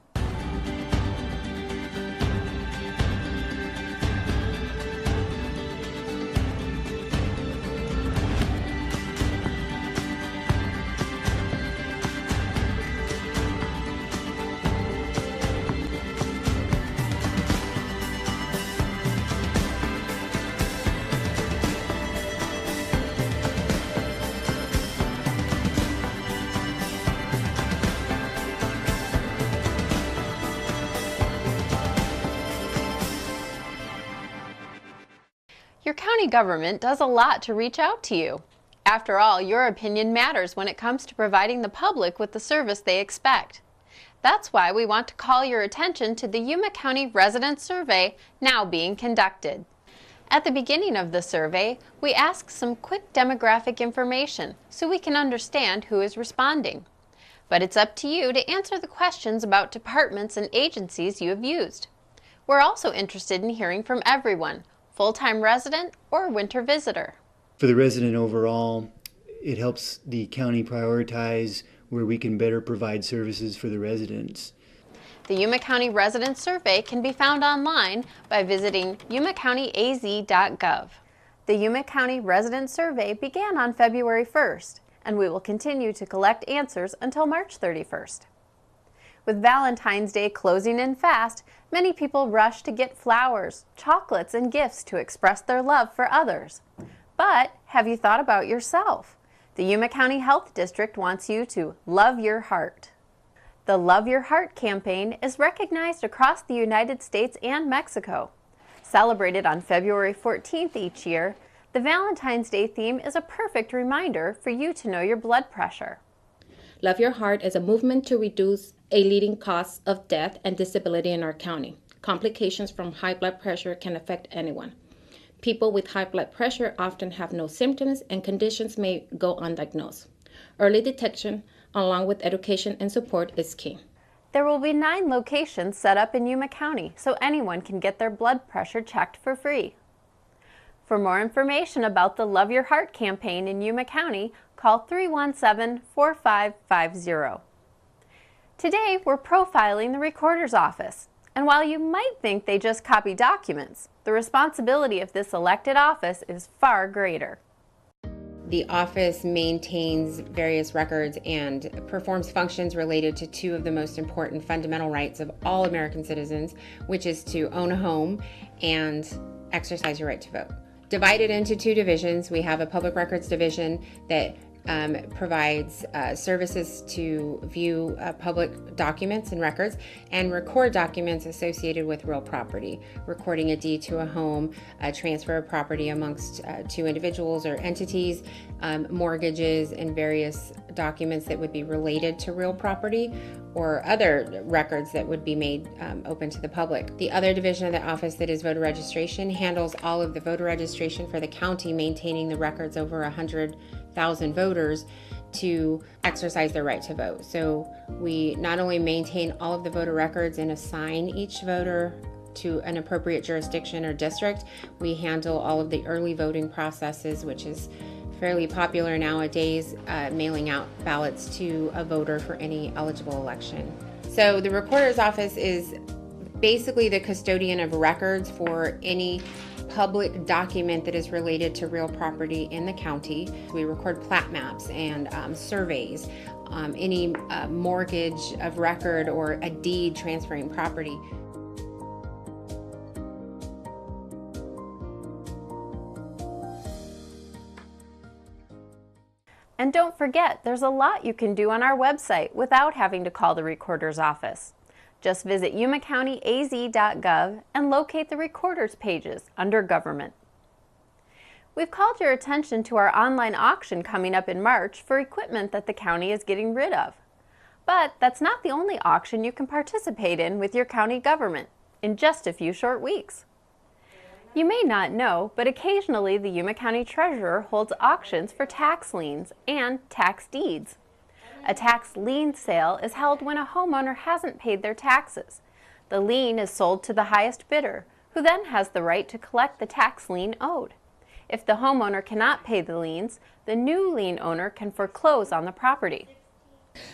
Speaker 3: Your county government does a lot to reach out to you. After all, your opinion matters when it comes to providing the public with the service they expect. That's why we want to call your attention to the Yuma County Resident Survey now being conducted. At the beginning of the survey, we ask some quick demographic information so we can understand who is responding. But it's up to you to answer the questions about departments and agencies you have used. We're also interested in hearing from everyone, full-time resident or winter visitor.
Speaker 6: For the resident overall, it helps the county prioritize where we can better provide services for the residents.
Speaker 3: The Yuma County Resident Survey can be found online by visiting yumacountyaz.gov. The Yuma County Resident Survey began on February 1st, and we will continue to collect answers until March 31st. With Valentine's Day closing in fast, many people rush to get flowers, chocolates, and gifts to express their love for others. But have you thought about yourself? The Yuma County Health District wants you to love your heart. The Love Your Heart campaign is recognized across the United States and Mexico. Celebrated on February 14th each year, the Valentine's Day theme is a perfect reminder for you to know your blood pressure.
Speaker 7: Love Your Heart is a movement to reduce a leading cause of death and disability in our county. Complications from high blood pressure can affect anyone. People with high blood pressure often have no symptoms and conditions may go undiagnosed. Early detection, along with education and support, is key.
Speaker 3: There will be 9 locations set up in Yuma County so anyone can get their blood pressure checked for free. For more information about the Love Your Heart campaign in Yuma County, call 317-4550. Today, we're profiling the Recorder's Office. And while you might think they just copy documents, the responsibility of this elected office is far greater.
Speaker 8: The office maintains various records and performs functions related to 2 of the most important fundamental rights of all American citizens, which is to own a home and exercise your right to vote. Divided into 2 divisions, we have a public records division that provides services to view public documents and records and record documents associated with real property, recording a deed to a home, a transfer of property amongst 2 individuals or entities, mortgages, and various documents that would be related to real property or other records that would be made open to the public. The other division of the office that is voter registration handles all of the voter registration for the county, maintaining the records over 100,000 voters to exercise their right to vote. So we not only maintain all of the voter records and assign each voter to an appropriate jurisdiction or district. We handle all of the early voting processes, which is fairly popular nowadays, mailing out ballots to a voter for any eligible election. So the recorder's office is basically the custodian of records for any public document that is related to real property in the county. We record plat maps and surveys, any mortgage of record or a deed transferring property.
Speaker 3: And don't forget, there's a lot you can do on our website without having to call the recorder's office. Just visit yumacountyaz.gov and locate the recorder's pages under Government. We've called your attention to our online auction coming up in March for equipment that the county is getting rid of. But that's not the only auction you can participate in with your county government in just a few short weeks. You may not know, but occasionally the Yuma County Treasurer holds auctions for tax liens and tax deeds. A tax lien sale is held when a homeowner hasn't paid their taxes. The lien is sold to the highest bidder, who then has the right to collect the tax lien owed. If the homeowner cannot pay the liens, the new lien owner can foreclose on the property.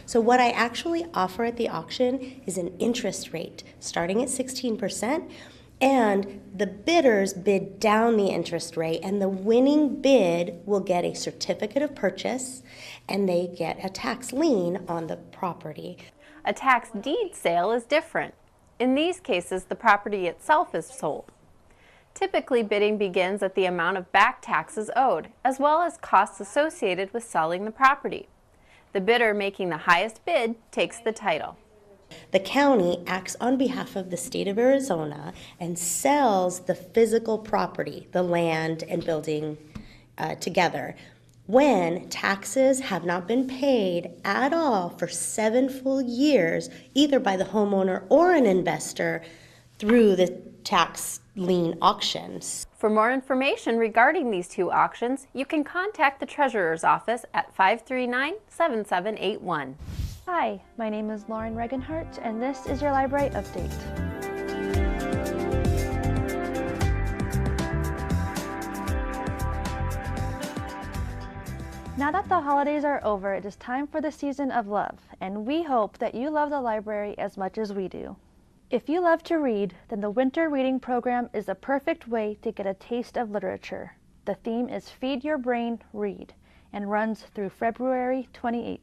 Speaker 9: So what I actually offer at the auction is an interest rate starting at 16%. And the bidders bid down the interest rate, and the winning bid will get a certificate of purchase, and they get a tax lien on the property.
Speaker 3: A tax deed sale is different. In these cases, the property itself is sold. Typically, bidding begins at the amount of back taxes owed, as well as costs associated with selling the property. The bidder making the highest bid takes the title.
Speaker 9: The county acts on behalf of the state of Arizona and sells the physical property, the land and building together, when taxes have not been paid at all for 7 full years, either by the homeowner or an investor, through the tax lien auctions.
Speaker 3: For more information regarding these two auctions, you can contact the Treasurer's Office at 539-7781.
Speaker 10: Hi, my name is Lauren Regenhart, and this is your library update. Now that the holidays are over, it is time for the season of love, and we hope that you love the library as much as we do. If you love to read, then the winter reading program is a perfect way to get a taste of literature. The theme is Feed Your Brain, Read, and runs through February 28th.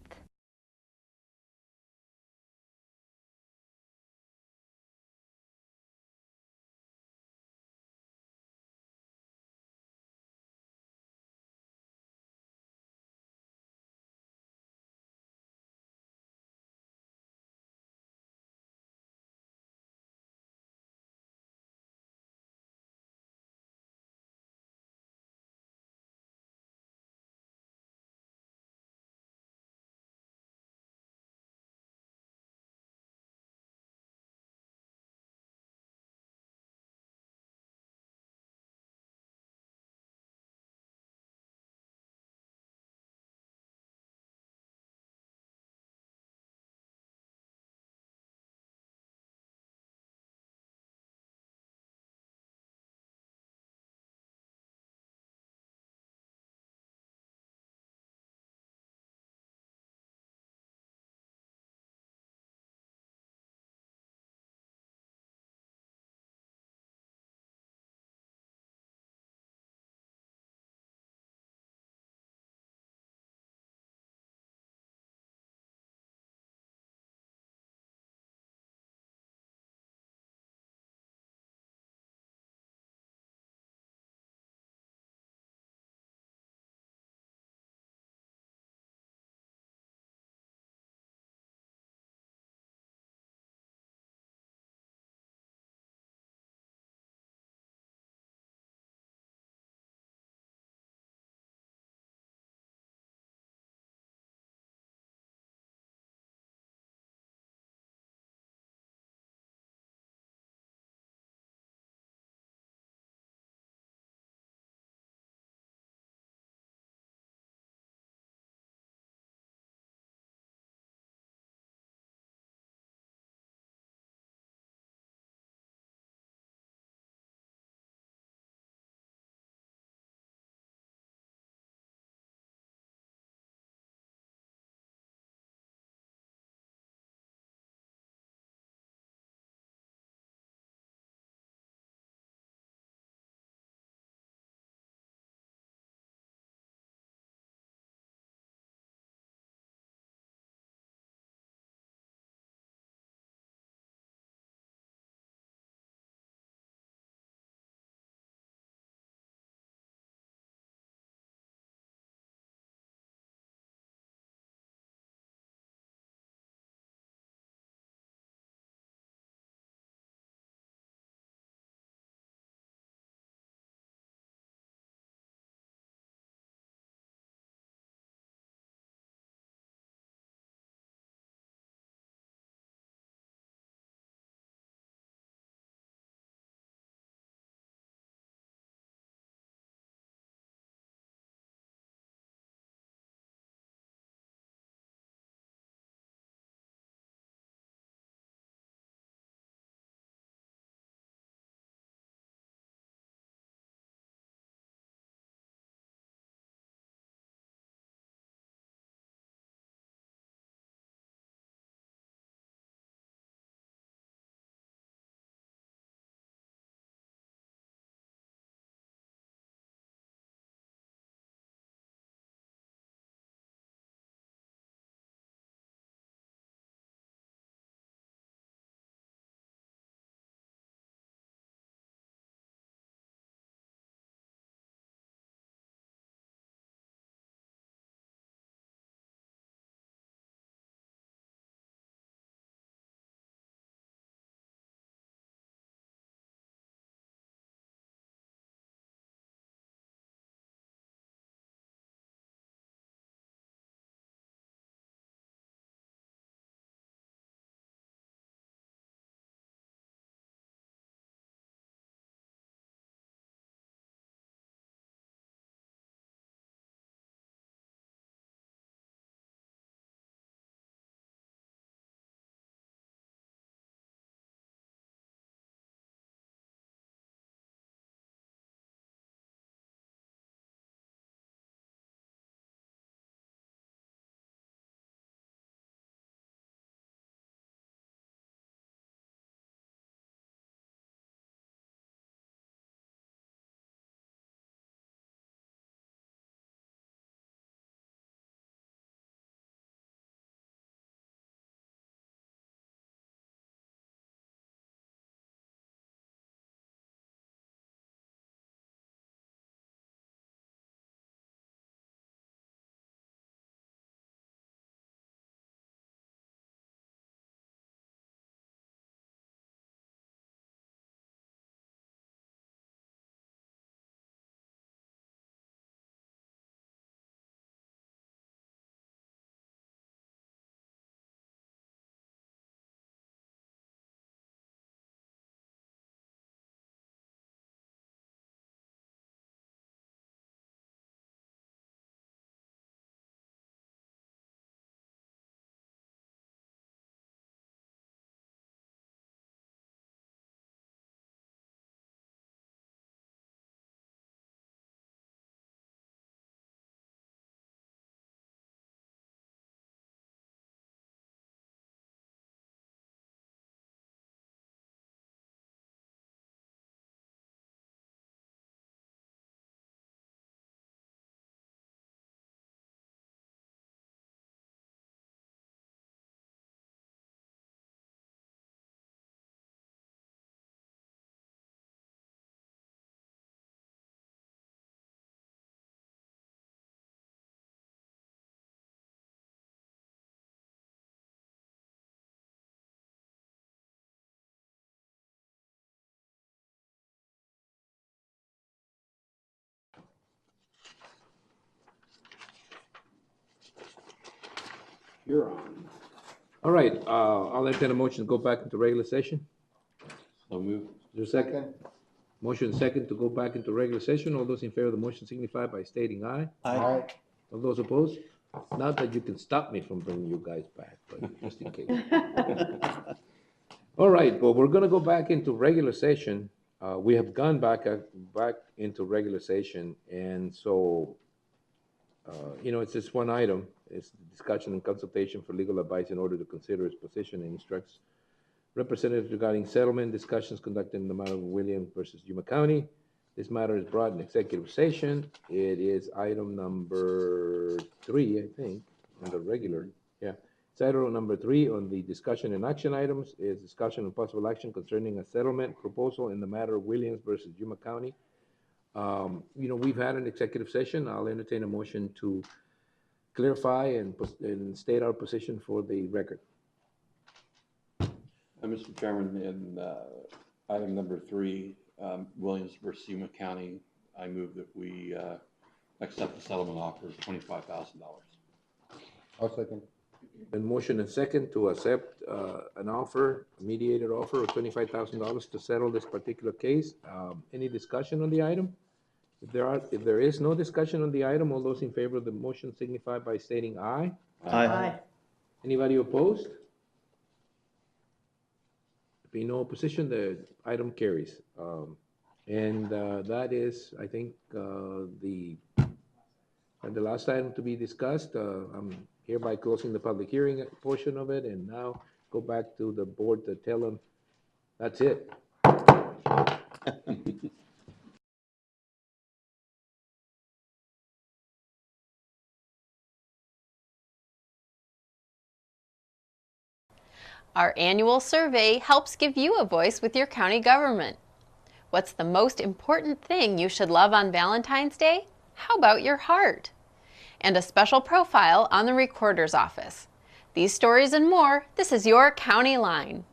Speaker 2: You're on.
Speaker 1: All right, I'll entertain a motion to go back into regular session.
Speaker 2: So move.
Speaker 1: Is there a second? Motion second to go back into regular session. All those in favor of the motion signify by stating aye.
Speaker 6: Aye.
Speaker 1: All those opposed? Not that you can stop me from bringing you guys back, but just in case. All right, well, we're gonna go back into regular session. We have gone back into regular session, and so, it's just one item. It's discussion and consultation for legal advice in order to consider its position and instructs representatives regarding settlement discussions conducted in the matter of Williams versus Yuma County. This matter is brought in executive session. It is item number 3, I think, under regular. Yeah. It's item number 3 on the discussion and action items is discussion and possible action concerning a settlement proposal in the matter of Williams versus Yuma County. We've had an executive session. I'll entertain a motion to clarify and state our position for the record.
Speaker 2: Mr. Chairman, in item number 3, Williams versus Yuma County, I move that we accept the settlement offer of $25,000.
Speaker 12: I'll second.
Speaker 1: Been motion and second to accept an offer, a mediated offer of $25,000 to settle this particular case. Any discussion on the item? If there is no discussion on the item, all those in favor of the motion signify by stating aye.
Speaker 16: Aye.
Speaker 1: Anybody opposed? Being no opposition, the item carries. And that is, I think, the last item to be discussed. I'm hereby closing the public hearing portion of it, and now go back to the board to tell them that's it.
Speaker 3: Our annual survey helps give you a voice with your county government. What's the most important thing you should love on Valentine's Day? How about your heart? And a special profile on the Recorder's Office. These stories and more, this is your County Line.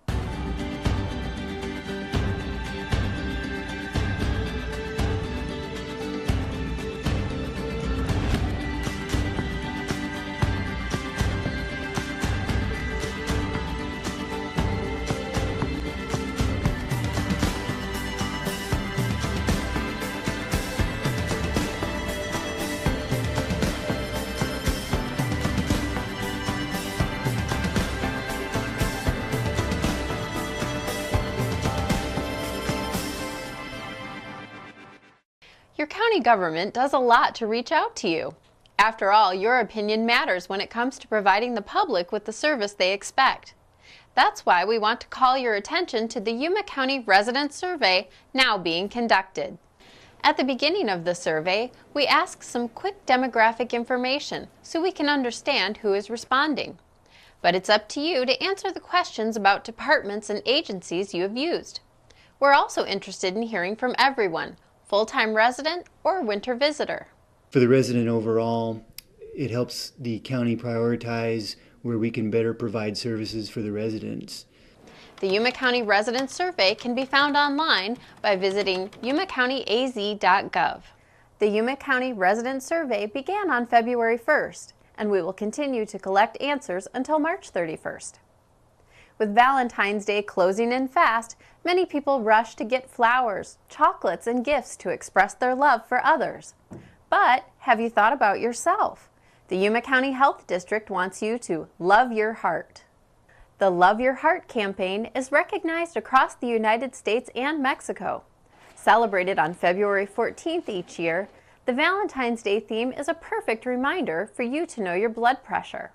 Speaker 3: Your county government does a lot to reach out to you. After all, your opinion matters when it comes to providing the public with the service they expect. That's why we want to call your attention to the Yuma County Resident Survey now being conducted. At the beginning of the survey, we ask some quick demographic information so we can understand who is responding. But it's up to you to answer the questions about departments and agencies you have used. We're also interested in hearing from everyone, full-time resident or winter visitor.
Speaker 6: For the resident overall, it helps the county prioritize where we can better provide services for the residents.
Speaker 3: The Yuma County Resident Survey can be found online by visiting yumacountyaz.gov. The Yuma County Resident Survey began on February 1st, and we will continue to collect answers until March 31st. With Valentine's Day closing in fast, many people rush to get flowers, chocolates, and gifts to express their love for others. But have you thought about yourself? The Yuma County Health District wants you to love your heart. The Love Your Heart campaign is recognized across the United States and Mexico. Celebrated on February 14th each year, the Valentine's Day theme is a perfect reminder for you to know your blood pressure.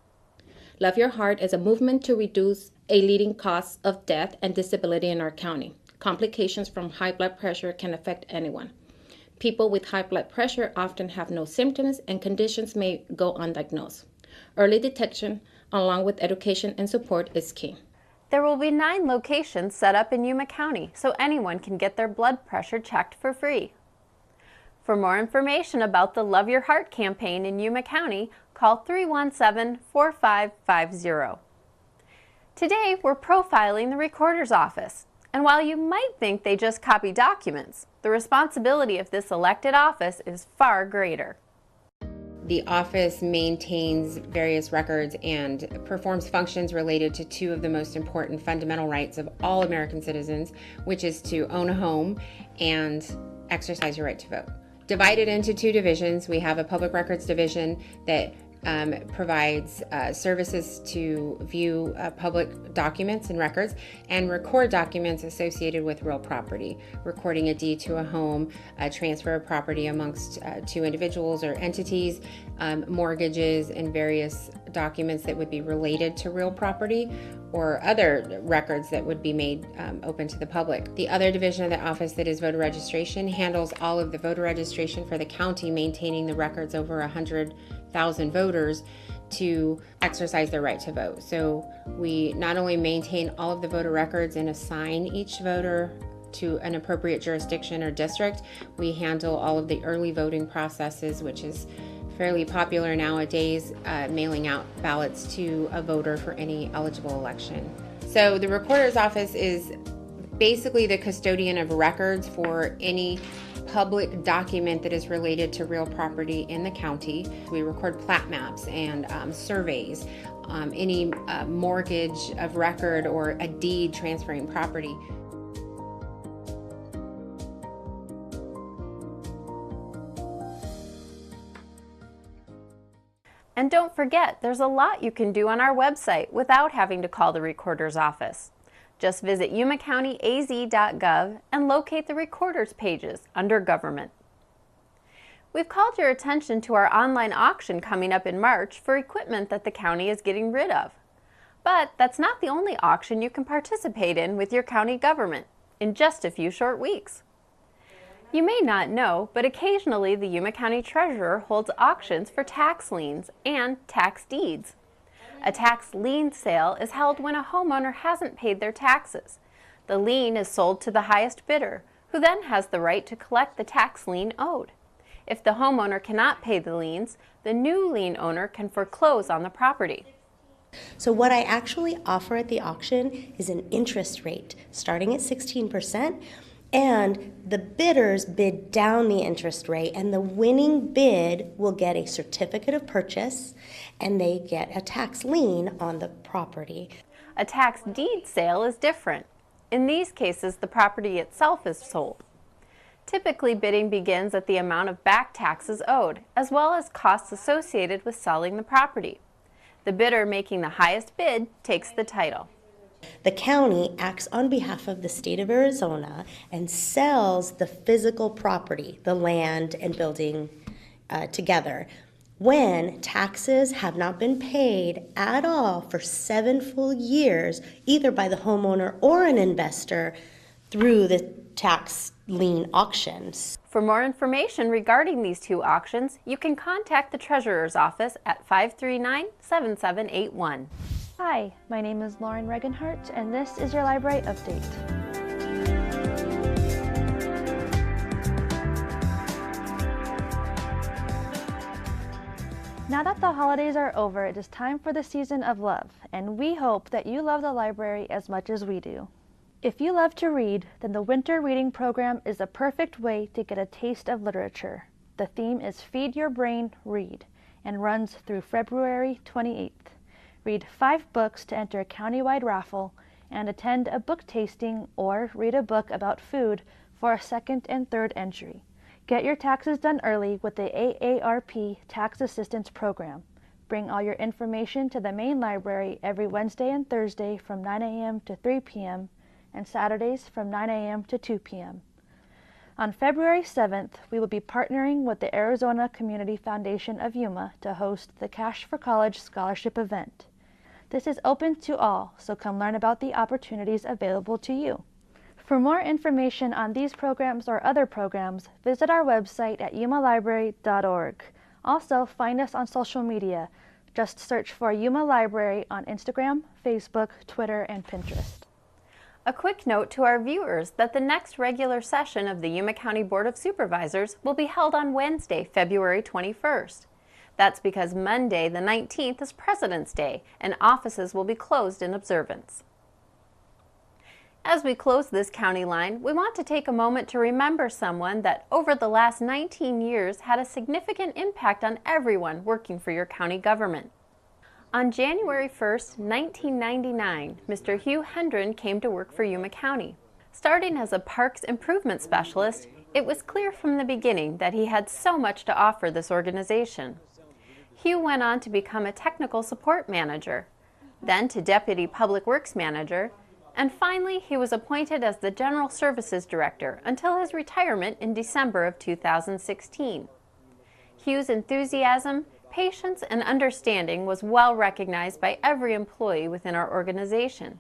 Speaker 7: Love Your Heart is a movement to reduce a leading cause of death and disability in our county. Complications from high blood pressure can affect anyone. People with high blood pressure often have no symptoms and conditions may go undiagnosed. Early detection, along with education and support, is key.
Speaker 3: There will be 9 locations set up in Yuma County so anyone can get their blood pressure checked for free. For more information about the Love Your Heart campaign in Yuma County, call 317-4550. Today, we're profiling the Recorder's Office. And while you might think they just copy documents, the responsibility of this elected office is far greater.
Speaker 8: The office maintains various records and performs functions related to two of the most important fundamental rights of all American citizens, which is to own a home and exercise your right to vote. Divided into two divisions, we have a public records division that provides services to view public documents and records and record documents associated with real property, recording a deed to a home, a transfer of property amongst two individuals or entities, mortgages, and various documents that would be related to real property or other records that would be made open to the public. The other division of the office that is voter registration handles all of the voter registration for the county, maintaining the records over 100,000 voters to exercise their right to vote. So we not only maintain all of the voter records and assign each voter to an appropriate jurisdiction or district, we handle all of the early voting processes, which is fairly popular nowadays, mailing out ballots to a voter for any eligible election. So the recorder's office is basically the custodian of records for any public document that is related to real property in the county. We record plat maps and surveys, any mortgage of record or a deed transferring property.
Speaker 3: And don't forget, there's a lot you can do on our website without having to call the recorder's office. Just visit yumacountyaz.gov and locate the recorder's pages under Government. We've called your attention to our online auction coming up in March for equipment that the county is getting rid of. But that's not the only auction you can participate in with your county government in just a few short weeks. You may not know, but occasionally the Yuma County Treasurer holds auctions for tax liens and tax deeds. A tax lien sale is held when a homeowner hasn't paid their taxes. The lien is sold to the highest bidder, who then has the right to collect the tax lien owed. If the homeowner cannot pay the liens, the new lien owner can foreclose on the property.
Speaker 9: So what I actually offer at the auction is an interest rate starting at 16%. And the bidders bid down the interest rate, and the winning bid will get a certificate of purchase, and they get a tax lien on the property.
Speaker 3: A tax deed sale is different. In these cases, the property itself is sold. Typically, bidding begins at the amount of back taxes owed, as well as costs associated with selling the property. The bidder making the highest bid takes the title.
Speaker 9: The county acts on behalf of the state of Arizona and sells the physical property, the land and building together, when taxes have not been paid at all for 7 full years, either by the homeowner or an investor through the tax lien auctions.
Speaker 3: For more information regarding these two auctions, you can contact the Treasurer's Office at 539-7781.
Speaker 10: Hi, my name is Lauren Regenhart, and this is your library update. Now that the holidays are over, it is time for the season of love, and we hope that you love the library as much as we do. If you love to read, then the winter reading program is a perfect way to get a taste of literature. The theme is Feed Your Brain, Read, and runs through February 28th. Read 5 books to enter a countywide raffle, and attend a book tasting or read a book about food for a second and third entry. Get your taxes done early with the AARP Tax Assistance Program. Bring all your information to the main library every Wednesday and Thursday from 9 a.m. to 3 p.m. and Saturdays from 9 a.m. to 2 p.m. On February 7th, we will be partnering with the Arizona Community Foundation of Yuma to host the Cash for College Scholarship event. This is open to all, so come learn about the opportunities available to you. For more information on these programs or other programs, visit our website at yumalibrary.org. Also, find us on social media. Just search for Yuma Library on Instagram, Facebook, Twitter, and Pinterest.
Speaker 3: A quick note to our viewers that the next regular session of the Yuma County Board of Supervisors will be held on Wednesday, February 21st. That's because Monday, the 19th, is President's Day, and offices will be closed in observance. As we close this county line, we want to take a moment to remember someone that over the last 19 years had a significant impact on everyone working for your county government. On January 1st, 1999, Mr. Hugh Hendren came to work for Yuma County. Starting as a parks improvement specialist, it was clear from the beginning that he had so much to offer this organization. Hugh went on to become a technical support manager, then to deputy public works manager, and finally he was appointed as the general services director until his retirement in December of 2016. Hugh's enthusiasm, patience, and understanding was well recognized by every employee within our organization.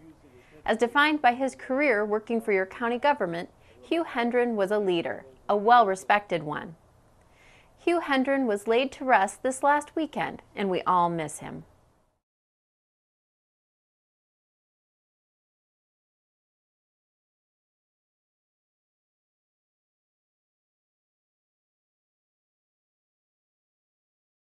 Speaker 3: As defined by his career working for your county government, Hugh Hendren was a leader, a well-respected one. Hugh Hendren was laid to rest this last weekend, and we all miss him.